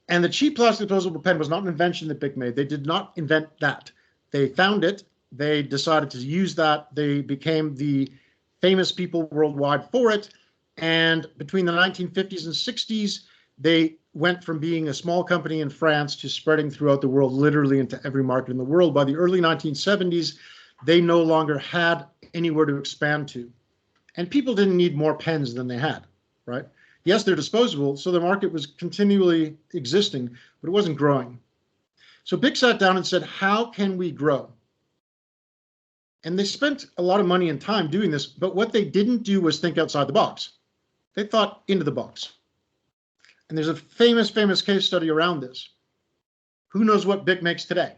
And the cheap plastic disposable pen was not an invention that Bic made. They did not invent that. They found it. They decided to use that. They became the famous people worldwide for it. And between the 1950s and 60s, they went from being a small company in France to spreading throughout the world, literally into every market in the world. By the early 1970s, they no longer had anywhere to expand to. And people didn't need more pens than they had, right? Yes, they're disposable, so the market was continually existing, but it wasn't growing. So Bic sat down and said, how can we grow? And they spent a lot of money and time doing this, but what they didn't do was think outside the box. They thought into the box. And there's a famous case study around this. Who knows what Bic makes today?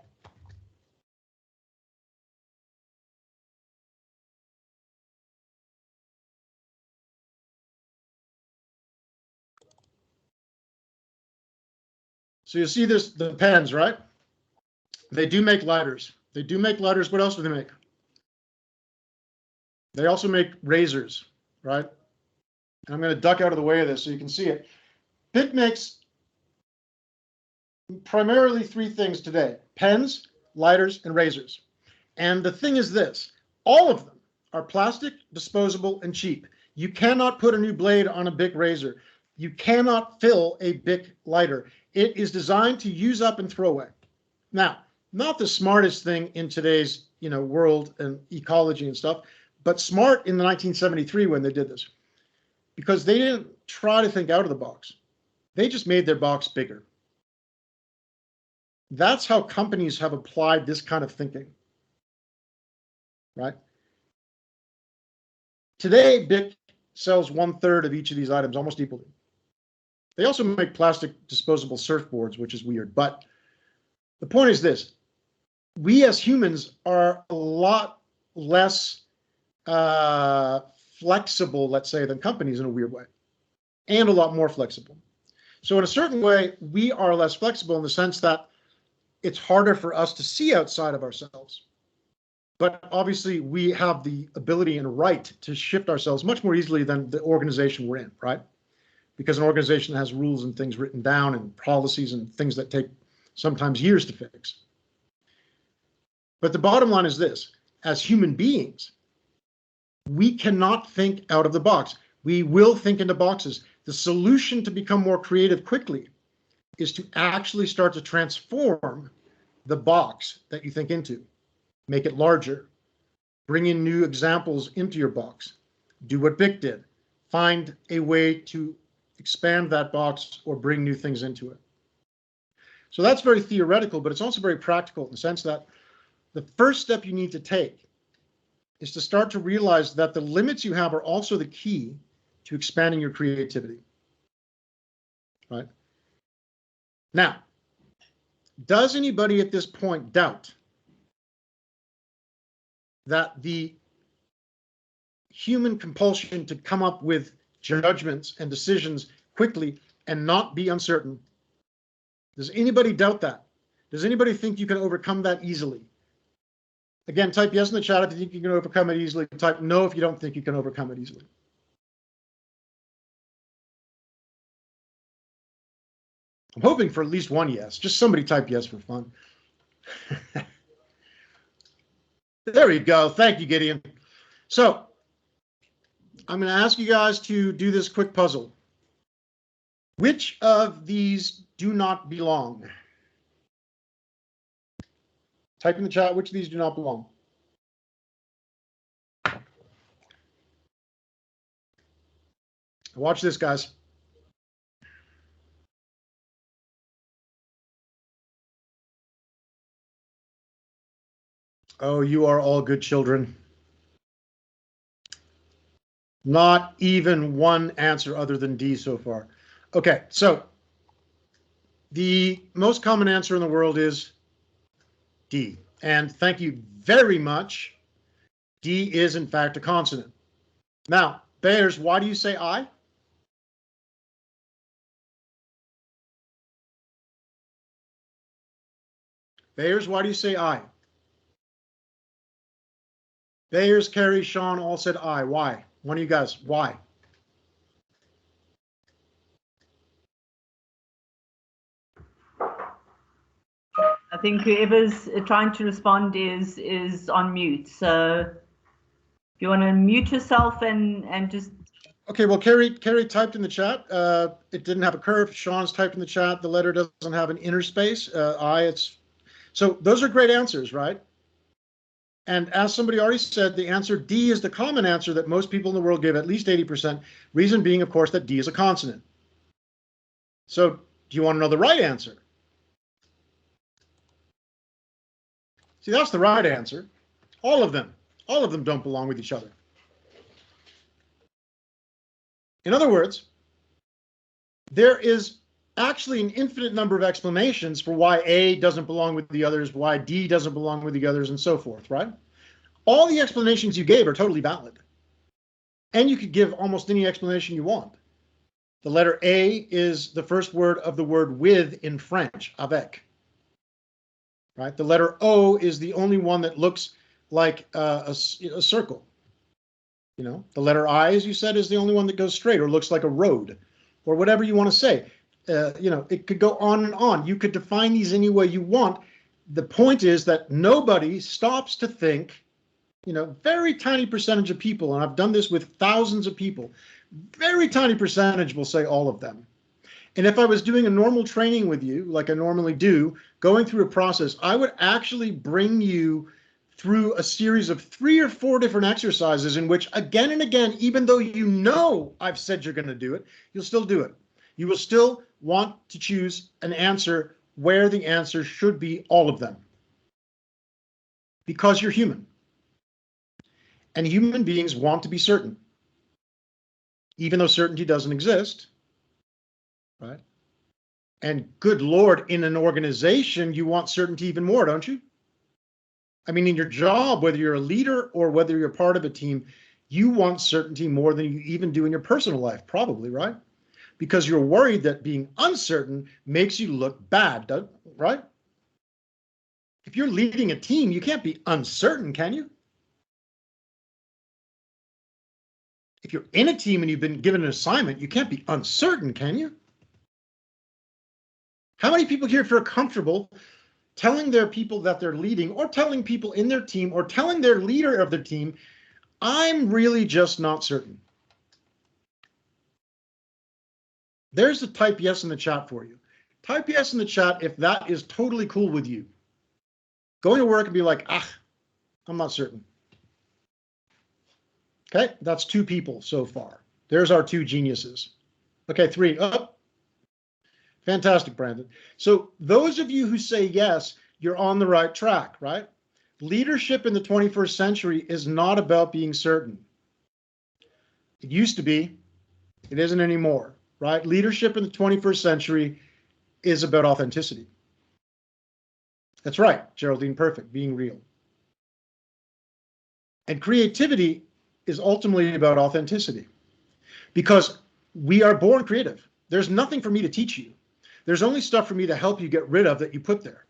So you see this, the pens, right? They do make lighters. They do make lighters. What else do they make? They also make razors, right? And I'm going to duck out of the way of this so you can see it. Bic makes primarily three things today: pens, lighters, and razors. And the thing is this, all of them are plastic, disposable, and cheap. You cannot put a new blade on a Bic razor. You cannot fill a Bic lighter. It is designed to use up and throw away. Now, not the smartest thing in today's world and ecology and stuff, but smart in the 1973 when they did this, because they didn't try to think out of the box. They just made their box bigger. That's how companies have applied this kind of thinking, right? Today, Bic sells 1/3 of each of these items, almost equally. They also make plastic disposable surfboards, which is weird. But the point is this: we as humans are a lot less flexible, let's say, than companies in a weird way, and a lot more flexible. So in a certain way, we are less flexible in the sense that it's harder for us to see outside of ourselves. But obviously, we have the ability and right to shift ourselves much more easily than the organization we're in, right? Because an organization has rules and things written down and policies and things that take sometimes years to fix. But the bottom line is this: as human beings, we cannot think out of the box. We will think into boxes. The solution to become more creative quickly is to actually start to transform the box that you think into. Make it larger. Bring in new examples into your box. Do what Bic did. Find a way to expand that box or bring new things into it. So that's very theoretical, but it's also very practical in the sense that the first step you need to take is to start to realize that the limits you have are also the key to expanding your creativity, right? Now, does anybody at this point doubt that the human compulsion to come up with judgments and decisions quickly and not be uncertain, does anybody doubt that? Does anybody think you can overcome that easily? Again, type yes in the chat if you think you can overcome it easily. Type no if you don't think you can overcome it easily. I'm hoping for at least one yes. Just somebody type yes for fun. There we go. Thank you, Gideon. So I'm going to ask you guys to do this quick puzzle. Which of these do not belong? Type in the chat which of these do not belong. Watch this, guys. Oh, you are all good children. Not even one answer other than D so far. Okay, so the most common answer in the world is D. And thank you very much. D is, in fact, a consonant. Now, Bears, why do you say I? Bears, why do you say I? Bears, Carrie, Sean all said I. Why? One of you guys, why? I think whoever's trying to respond is on mute. So you want to mute yourself and just. Okay, well, Carrie typed in the chat. It didn't have a curve. Sean's typed in the chat. The letter doesn't have an inner space. So those are great answers, right? And as somebody already said, the answer D is the common answer that most people in the world give, at least 80%. Reason being, of course, that D is a consonant. So do you want to know the right answer? See, that's the right answer. All of them don't belong with each other. In other words, there is actually an infinite number of explanations for why A doesn't belong with the others, why D doesn't belong with the others, and so forth, right? All the explanations you gave are totally valid. And you could give almost any explanation you want. The letter A is the first word of the word with in French, avec. Right? The letter O is the only one that looks like a circle. You know, the letter I, as you said, is the only one that goes straight or looks like a road or whatever you want to say. You know, it could go on and on. You could define these any way you want. The point is that nobody stops to think, you know, very tiny percentage of people, and I've done this with thousands of people, very tiny percentage will say all of them. And if I was doing a normal training with you, like I normally do, going through a process, I would actually bring you through a series of 3 or 4 different exercises in which, again and again, even though you know I've said you're going to do it, you'll still do it. You will still want to choose an answer where the answer should be all of them. Because you're human. And human beings want to be certain. Even though certainty doesn't exist. Right? And good Lord, in an organization, you want certainty even more, don't you? I mean, in your job, whether you're a leader or whether you're part of a team, you want certainty more than you even do in your personal life, probably, right? Because you're worried that being uncertain makes you look bad, right? If you're leading a team, you can't be uncertain, can you? If you're in a team and you've been given an assignment, you can't be uncertain, can you? How many people here feel comfortable telling their people that they're leading, or telling people in their team, or telling their leader of their team, I'm really just not certain? There's a type yes in the chat for you. Type yes in the chat if that is totally cool with you. Going to work and be like, I'm not certain. Okay, that's 2 people so far. There's our 2 geniuses. Okay, 3. Oh, fantastic, Brandon. So those of you who say yes, you're on the right track, right? Leadership in the 21st century is not about being certain. It used to be. It isn't anymore, right? Leadership in the 21st century is about authenticity. That's right, Geraldine, perfect, being real. And creativity is ultimately about authenticity, because we are born creative. There's nothing for me to teach you. There's only stuff for me to help you get rid of that you put there,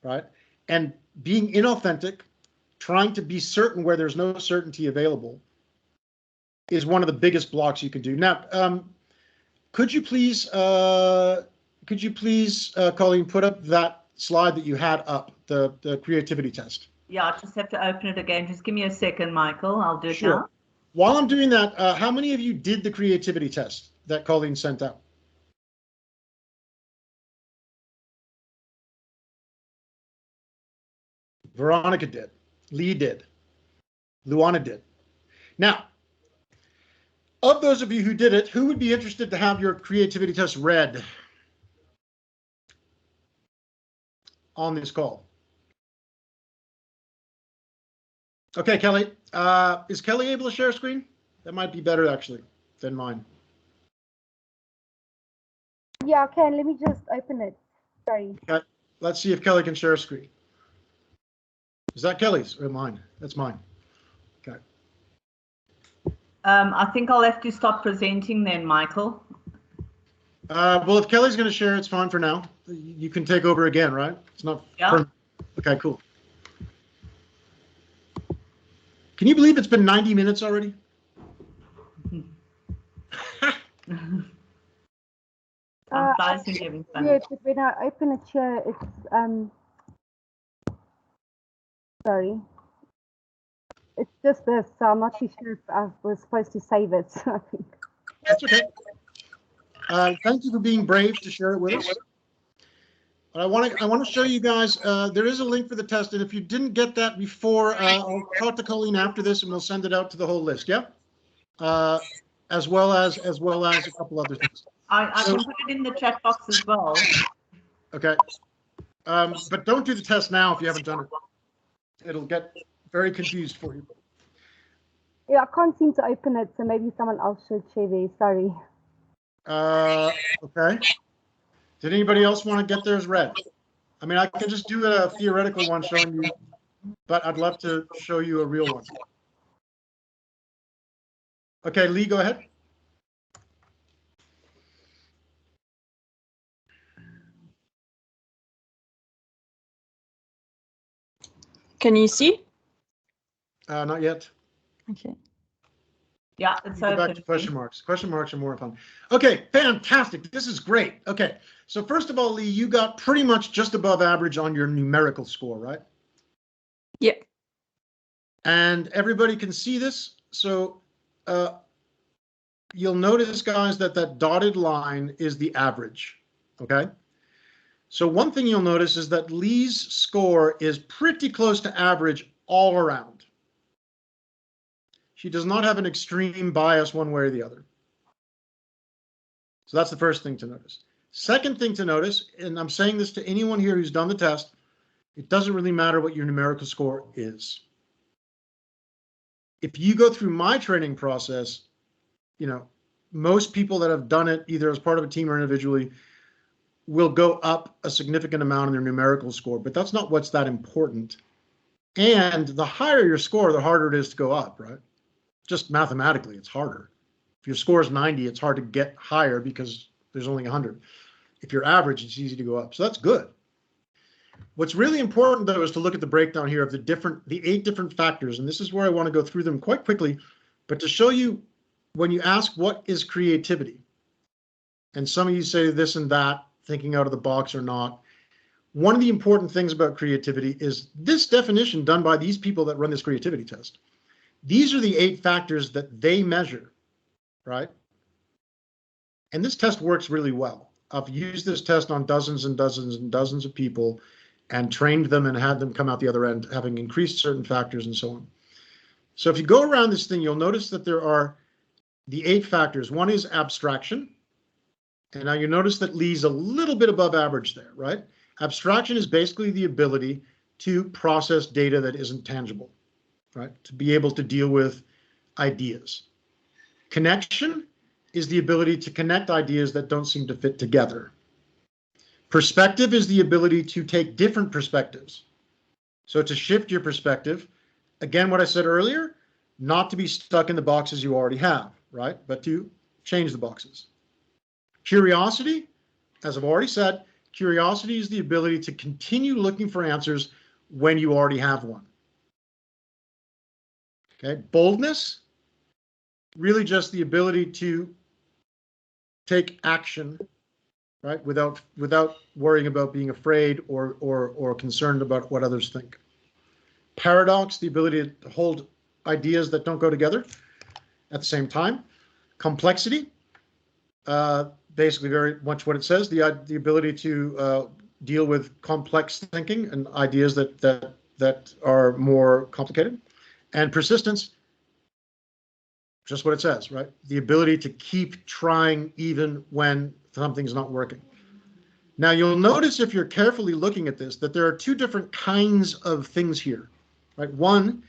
right? And being inauthentic, trying to be certain where there's no certainty available, is one of the biggest blocks you can do. Now, could you please, Colleen, put up that slide that you had up, the creativity test? Yeah, I just have to open it again. Just give me a second, Michael. I'll do it Sure. now. While I'm doing that, how many of you did the creativity test that Colleen sent out? Veronica did. Lee did. Luana did. Now, of those of you who did it, who would be interested to have your creativity test read on this call? Okay, Kelly. Is Kelly able to share a screen? That might be better, actually, than mine. Yeah, I can. Let me just open it. Sorry. Okay. Let's see if Kelly can share a screen. Is that Kelly's or mine? That's mine. Okay. I think I'll have to stop presenting then, Michael. Well, if Kelly's going to share, it's fine for now. You can take over again, right? It's not. Yeah. Okay, cool. Can you believe it's been 90 minutes already? I'm pricing having fun. Yeah, but when I open it here, it's sorry. It's just this, so I'm not too sure if I was supposed to save it. So I think. That's okay. Thank you for being brave to share it with us. But I want to show you guys. There is a link for the test, and if you didn't get that before, I'll talk to Colleen after this, and we'll send it out to the whole list. Yeah, as well as a couple other things. I can put it in the chat box as well. Okay, but don't do the test now if you haven't done it. It'll get very confused for you. Yeah, I can't seem to open it, so maybe someone else should share there. Sorry. Okay. Did anybody else want to get theirs read? I mean, I can just do a theoretical one showing you, but I'd love to show you a real one. Okay, Lee, go ahead. Can you see? Not yet. Okay. Yeah, it's Go back to question marks. Question marks are more fun. Okay, fantastic. This is great. Okay, so first of all, Lee, you got pretty much just above average on your numerical score, right? Yeah. And everybody can see this. So you'll notice, guys, that that dotted line is the average, okay? So one thing you'll notice is that Lee's score is pretty close to average all around. She does not have an extreme bias one way or the other. So that's the first thing to notice. Second thing to notice, and I'm saying this to anyone here who's done the test, it doesn't really matter what your numerical score is. If you go through my training process, you know, most people that have done it either as part of a team or individually will go up a significant amount in their numerical score, but that's not what's that important. And the higher your score, the harder it is to go up, right? Just mathematically, it's harder. If your score is 90, it's hard to get higher because there's only 100. If you're average, it's easy to go up. So that's good. What's really important, though, is to look at the breakdown here of the 8 different factors. And this is where I want to go through them quite quickly, but to show you when you ask what is creativity, and some of you say this and that, thinking out of the box or not, one of the important things about creativity is this definition done by these people that run this creativity test. These are the 8 factors that they measure, right? And this test works really well. I've used this test on dozens and dozens and dozens of people and trained them and had them come out the other end having increased certain factors and so on. So if you go around this thing, you'll notice that there are the 8 factors. One is abstraction. And now you notice that Lee's a little bit above average there, right? Abstraction is basically the ability to process data that isn't tangible, right? To be able to deal with ideas. Connection is the ability to connect ideas that don't seem to fit together. Perspective is the ability to take different perspectives. So to shift your perspective, again, what I said earlier, not to be stuck in the boxes you already have, right? But to change the boxes. Curiosity, as I've already said, curiosity is the ability to continue looking for answers when you already have one. Okay, boldness, really just the ability to take action, right, without worrying about being afraid or concerned about what others think. Paradox, the ability to hold ideas that don't go together at the same time. Complexity, basically very much what it says, the ability to deal with complex thinking and ideas that are more complicated. And persistence, just what it says, right? The ability to keep trying even when something's not working. Now you'll notice if you're carefully looking at this that there are 2 different kinds of things here, right? One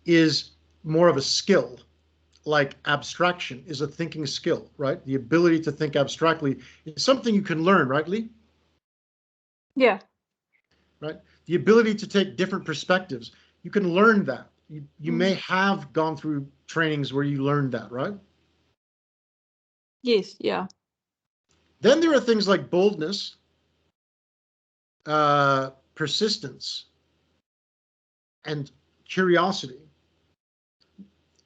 is more of a skill, like abstraction is a thinking skill, right? The ability to think abstractly is something you can learn, right, Lee? Yeah. Right? The ability to take different perspectives, you can learn that. You may have gone through trainings where you learned that, right? Yes, yeah. Then there are things like boldness, persistence, and curiosity.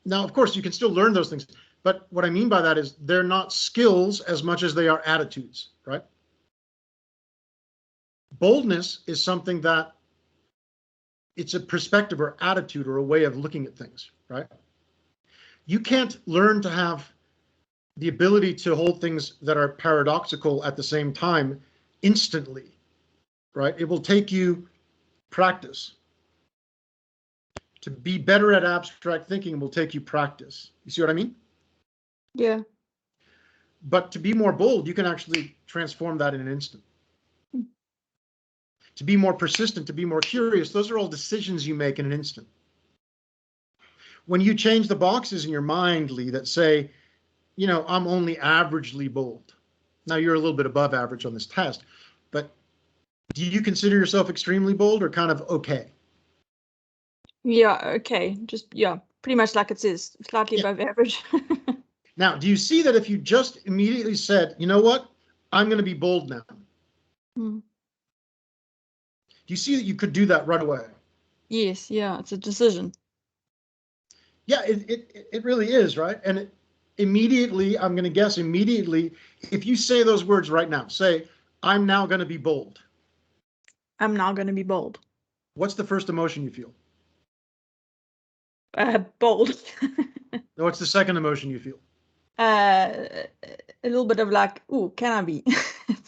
Now, of course, you can still learn those things, but what I mean by that is they're not skills as much as they are attitudes, right? Boldness is something that it's a perspective or attitude or a way of looking at things, right? You can't learn to have the ability to hold things that are paradoxical at the same time instantly, right? It will take you practice. To be better at abstract thinking will take you practice. You see what I mean? Yeah. But to be more bold, you can actually transform that in an instant. To be more persistent, to be more curious, those are all decisions you make in an instant. When you change the boxes in your mind, Lee, that say, you know, I'm only averagely bold. Now you're a little bit above average on this test, but do you consider yourself extremely bold or kind of okay? Yeah, okay. Just, yeah, pretty much like it says, slightly above average. Now, do you see that if you just immediately said, you know what, I'm going to be bold now? Hmm. Do you see that you could do that right away? Yes, yeah, it's a decision. Yeah, it really is, right? And immediately, I'm going to guess immediately, if you say those words right now, say, I'm now going to be bold. I'm now going to be bold. What's the first emotion you feel? Bold. What's the second emotion you feel? A little bit of like, ooh, can I be?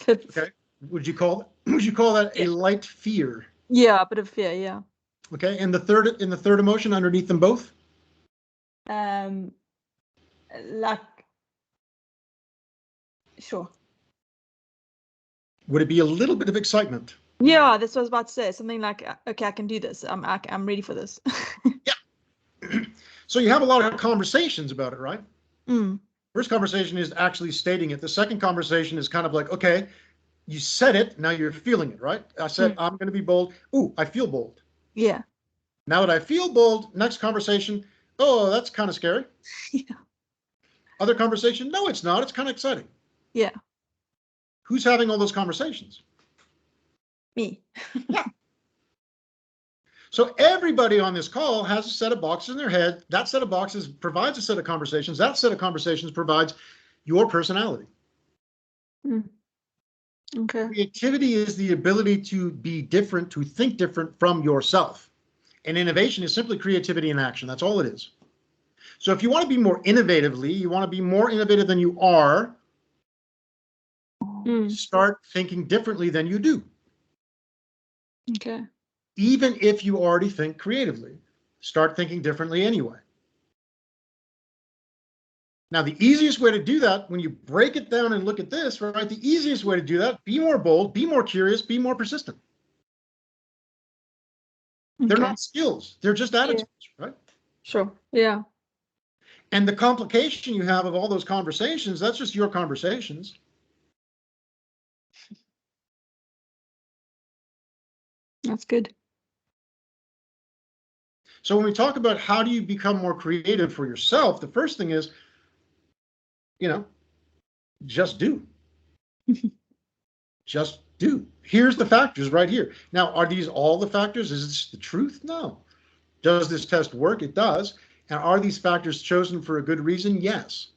Okay. Would you call that a light fear? Yeah, a bit of fear, yeah. Okay. And the third emotion underneath them both? Like, sure. Would it be a little bit of excitement? Yeah, that's what I was about to say. Something like, okay, I can do this. I'm ready for this. Yeah. So you have a lot of conversations about it, right? Mm. First conversation is actually stating it. The second conversation is kind of like, okay, you said it, now you're feeling it, right? I said, I'm going to be bold. Ooh, I feel bold. Yeah. Now that I feel bold, next conversation, oh, that's kind of scary. Yeah. Other conversation, no, it's not. It's kind of exciting. Yeah. Who's having all those conversations? Me. Yeah. So everybody on this call has a set of boxes in their head. That set of boxes provides a set of conversations. That set of conversations provides your personality. Mm. Okay. Creativity is the ability to be different, to think different from yourself. And innovation is simply creativity in action. That's all it is. So if you want to be more innovatively, you want to be more innovative than you are, start thinking differently than you do. Okay. Even if you already think creatively, start thinking differently anyway. Now, the easiest way to do that, when you break it down and look at this, right, the easiest way to do that, be more bold, be more curious, be more persistent. They're not skills. They're just attitudes, right? Sure. Yeah. And the complication you have of all those conversations, that's just your conversations. That's good. So when we talk about how do you become more creative for yourself, the first thing is, you know, just do. Just do. Here's the factors right here. Now, are these all the factors? Is this the truth? No. Does this test work? It does. And are these factors chosen for a good reason? Yes.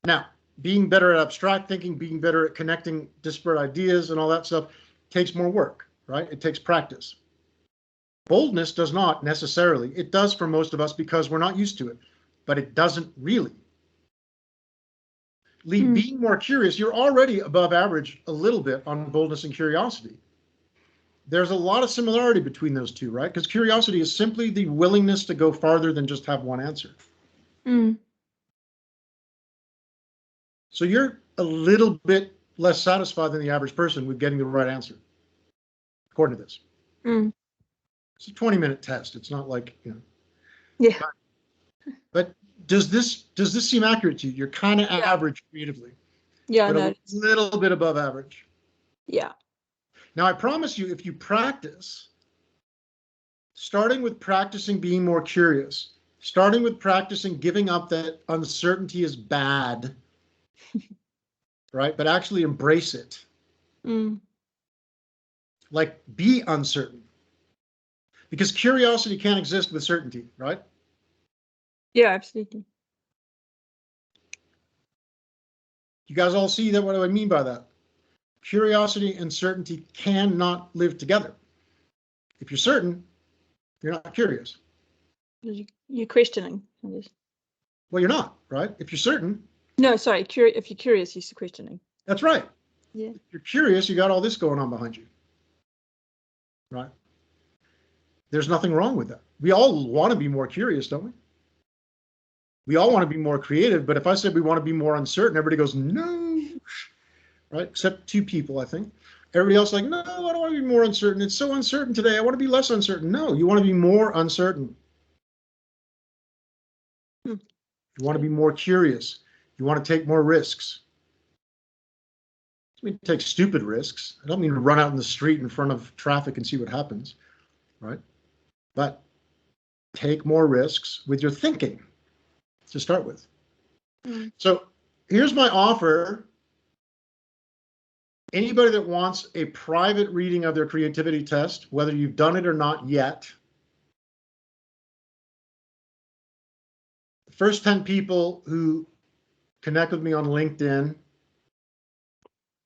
Now, being better at abstract thinking, being better at connecting disparate ideas and all that stuff takes more work, right? It takes practice. Boldness does not necessarily. It does for most of us because we're not used to it, but it doesn't really. Lee, being more curious, you're already above average a little bit on boldness and curiosity. There's a lot of similarity between those two, right? Because curiosity is simply the willingness to go farther than just have one answer. So you're a little bit less satisfied than the average person with getting the right answer, according to this. It's a 20-minute test. It's not like, you know. Yeah. But does this seem accurate to you? You're kind of average creatively. Yeah, but no. a little bit above average. Yeah. Now, I promise you, if you practice, starting with practicing being more curious, starting with practicing giving up that uncertainty is bad, right? But actually embrace it. Like, be uncertain. Because curiosity can't exist with certainty, right? Yeah, absolutely. You guys all see that? What do I mean by that? Curiosity and certainty cannot live together. If you're certain, you're not curious. You're questioning. Well, you're not, right? If you're certain. No, sorry. If you're curious, you're questioning. That's right. Yeah. If you're curious, you got all this going on behind you, right? There's nothing wrong with that. We all want to be more curious, don't we? We all want to be more creative, but if I said we want to be more uncertain, everybody goes, no, right? Except two people, I think. Everybody else like, no, I don't want to be more uncertain. It's so uncertain today. I want to be less uncertain. No, you want to be more uncertain. You want to be more curious. You want to take more risks. I mean, take stupid risks. I don't mean to run out in the street in front of traffic and see what happens, right? But take more risks with your thinking to start with. So here's my offer. Anybody that wants a private reading of their creativity test, whether you've done it or not yet, the first 10 people who connect with me on LinkedIn,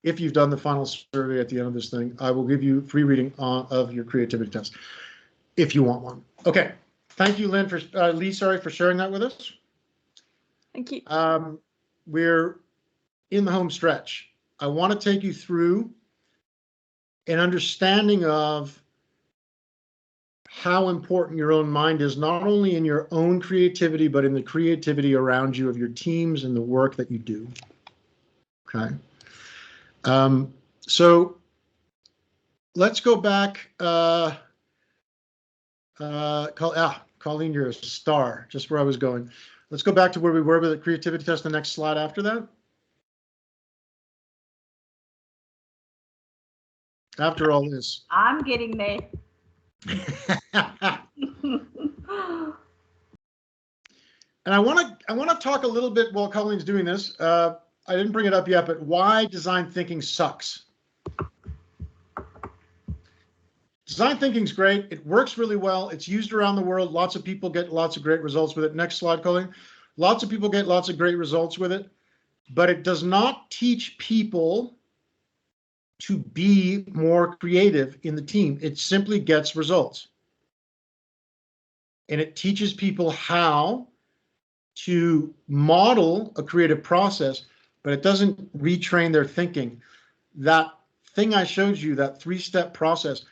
if you've done the final survey at the end of this thing, I will give you free reading of your creativity test, if you want one. Okay, thank you, Lynn, for Lee, sorry, for sharing that with us. Thank you. We're in the home stretch. I want to take you through an understanding of how important your own mind is, not only in your own creativity, but in the creativity around you of your teams and the work that you do. Okay. So let's go back. Colleen, you're a star, just where I was going. Let's go back to where we were with the creativity test, the next slide after that. After all this. I'm getting there. And I want to talk a little bit while Colleen's doing this. I didn't bring it up yet, but why design thinking sucks. Design thinking is great. It works really well. It's used around the world. Lots of people get lots of great results with it. Next slide, Colleen. Lots of people get lots of great results with it, but it does not teach people to be more creative in the team. It simply gets results. And it teaches people how to model a creative process, but it doesn't retrain their thinking. That thing I showed you, that 3-step process,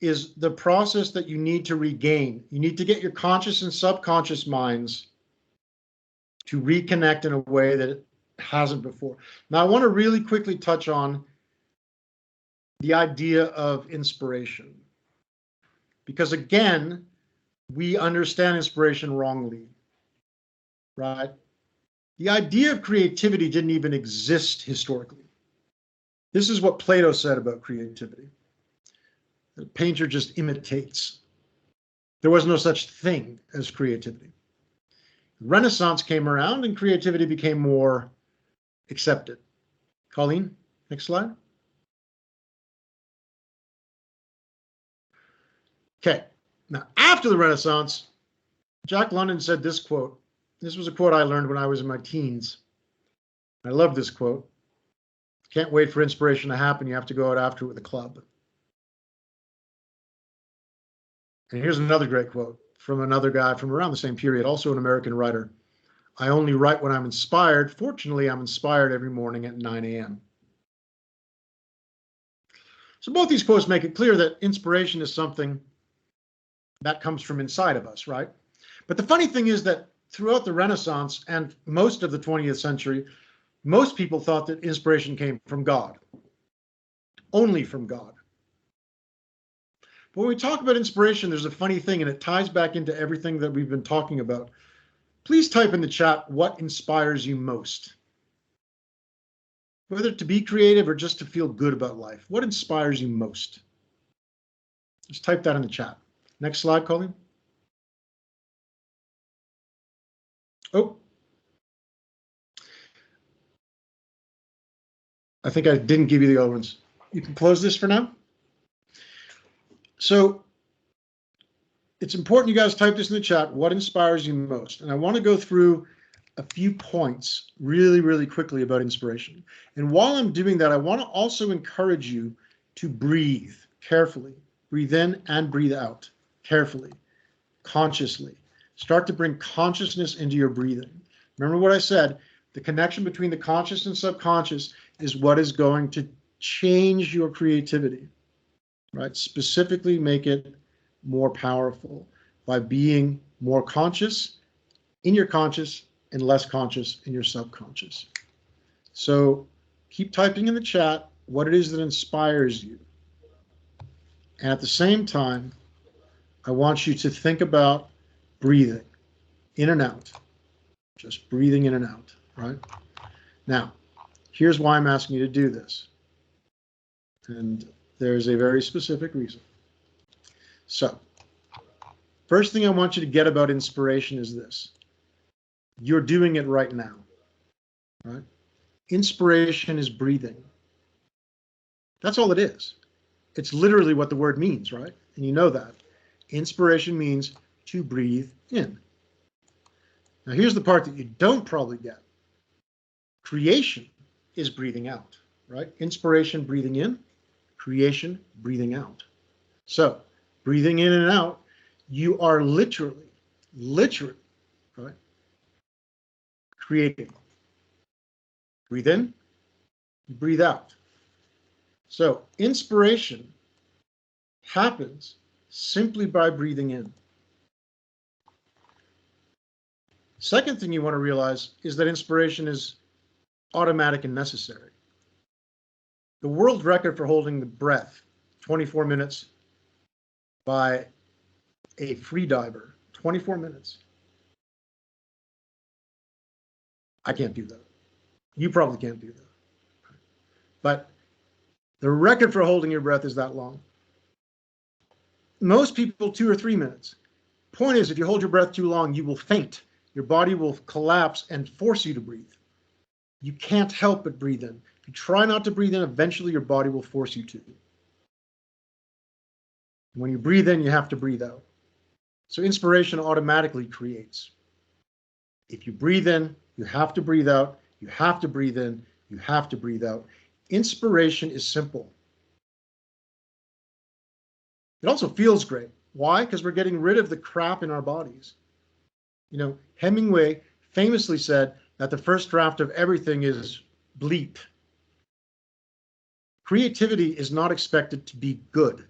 is the process that you need to regain. You need to get your conscious and subconscious minds to reconnect in a way that it hasn't before. Now, I want to really quickly touch on the idea of inspiration, because again, we understand inspiration wrongly, right? The idea of creativity didn't even exist historically. This is what Plato said about creativity. The painter just imitates. There was no such thing as creativity. The Renaissance came around and creativity became more accepted. Colleen, next slide. Okay, now after the Renaissance, Jack London said this quote. This was a quote I learned when I was in my teens. I love this quote. Can't wait for inspiration to happen. You have to go out after it with a club. And here's another great quote from another guy from around the same period, also an American writer. I only write when I'm inspired. Fortunately, I'm inspired every morning at 9 a.m. So both these quotes make it clear that inspiration is something that comes from inside of us, right? But the funny thing is that throughout the Renaissance and most of the 20th century, most people thought that inspiration came from God, only from God. But when we talk about inspiration, there's a funny thing, and it ties back into everything that we've been talking about. Please type in the chat what inspires you most. Whether to be creative or just to feel good about life. What inspires you most? Just type that in the chat. Next slide, Colleen. Oh. I think I didn't give you the other ones. You can close this for now. So it's important you guys type this in the chat. What inspires you most? And I want to go through a few points really, really quickly about inspiration. And while I'm doing that, I want to also encourage you to breathe carefully. Breathe in and breathe out carefully, consciously. Start to bring consciousness into your breathing. Remember what I said, the connection between the conscious and subconscious is what is going to change your creativity, right? Specifically make it more powerful by being more conscious in your conscious and less conscious in your subconscious. So keep typing in the chat what it is that inspires you. And at the same time, I want you to think about breathing in and out. Just breathing in and out, right? Now, here's why I'm asking you to do this. And there's a very specific reason. So, first thing I want you to get about inspiration is this. You're doing it right now, right? Inspiration is breathing. That's all it is. It's literally what the word means, right? And you know that. Inspiration means to breathe in. Now, here's the part that you don't probably get. Creation is breathing out, right? Inspiration, breathing in. Creation, breathing out. So, breathing in and out, you are literally, right? Creating. Breathe in, breathe out. So, inspiration happens simply by breathing in. Second thing you want to realize is that inspiration is automatic and necessary. The world record for holding the breath, 24 minutes by a free diver, 24 minutes. I can't do that. You probably can't do that. But the record for holding your breath is that long. Most people, 2 or 3 minutes. Point is, if you hold your breath too long, you will faint. Your body will collapse and force you to breathe. You can't help but breathe in. If you try not to breathe in, eventually your body will force you to. When you breathe in, you have to breathe out. So inspiration automatically creates. If you breathe in, you have to breathe out. You have to breathe in. You have to breathe out. Inspiration is simple. It also feels great. Why? Because we're getting rid of the crap in our bodies. You know, Hemingway famously said that the first draft of everything is bleep. Creativity is not expected to be good.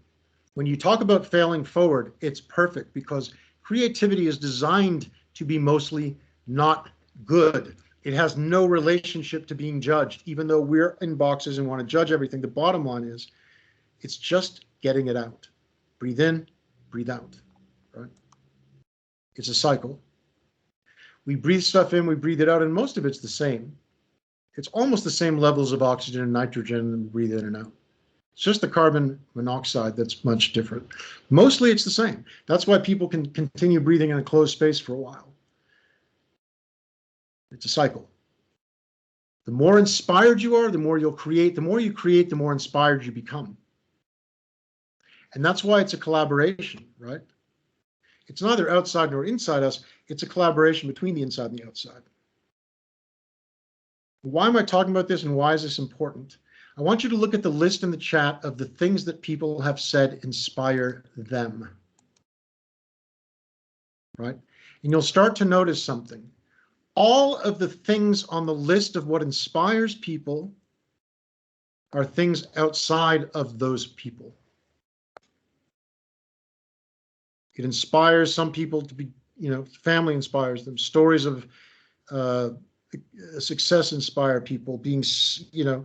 When you talk about failing forward, it's perfect because creativity is designed to be mostly not good. It has no relationship to being judged, even though we're in boxes and want to judge everything. The bottom line is, it's just getting it out. Breathe in, breathe out, right? It's a cycle. We breathe stuff in, we breathe it out, and most of it's the same. It's almost the same levels of oxygen and nitrogen and we breathe in and out. It's just the carbon monoxide that's much different. Mostly it's the same. That's why people can continue breathing in a closed space for a while. It's a cycle. The more inspired you are, the more you'll create. The more you create, the more inspired you become. And that's why it's a collaboration, right? It's neither outside nor inside us. It's a collaboration between the inside and the outside. Why am I talking about this and why is this important? I want you to look at the list in the chat of the things that people have said inspire them. Right? And you'll start to notice something. All of the things on the list of what inspires people are things outside of those people. It inspires some people to be, you know, family inspires them. Stories of success inspire people, being, you know,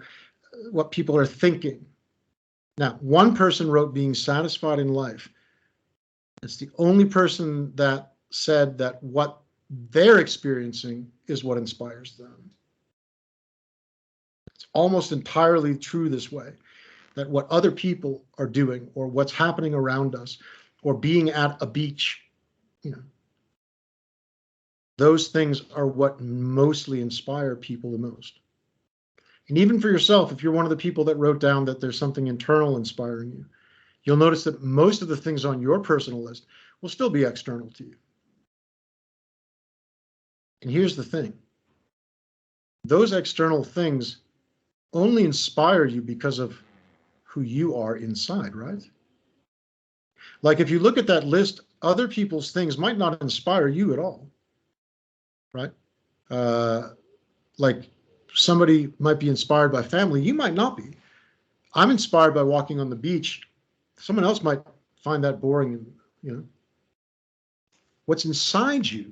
what people are thinking. Now, one person wrote being satisfied in life. It's the only person that said that what they're experiencing is what inspires them. It's almost entirely true this way, that what other people are doing or what's happening around us or being at a beach, you know, those things are what mostly inspire people the most. And even for yourself, if you're one of the people that wrote down that there's something internal inspiring you, you'll notice that most of the things on your personal list will still be external to you. And here's the thing. Those external things only inspire you because of who you are inside, right? Like if you look at that list, other people's things might not inspire you at all, right? Like somebody might be inspired by family, you might not be. I'm inspired by walking on the beach. Someone else might find that boring, and, you know. What's inside you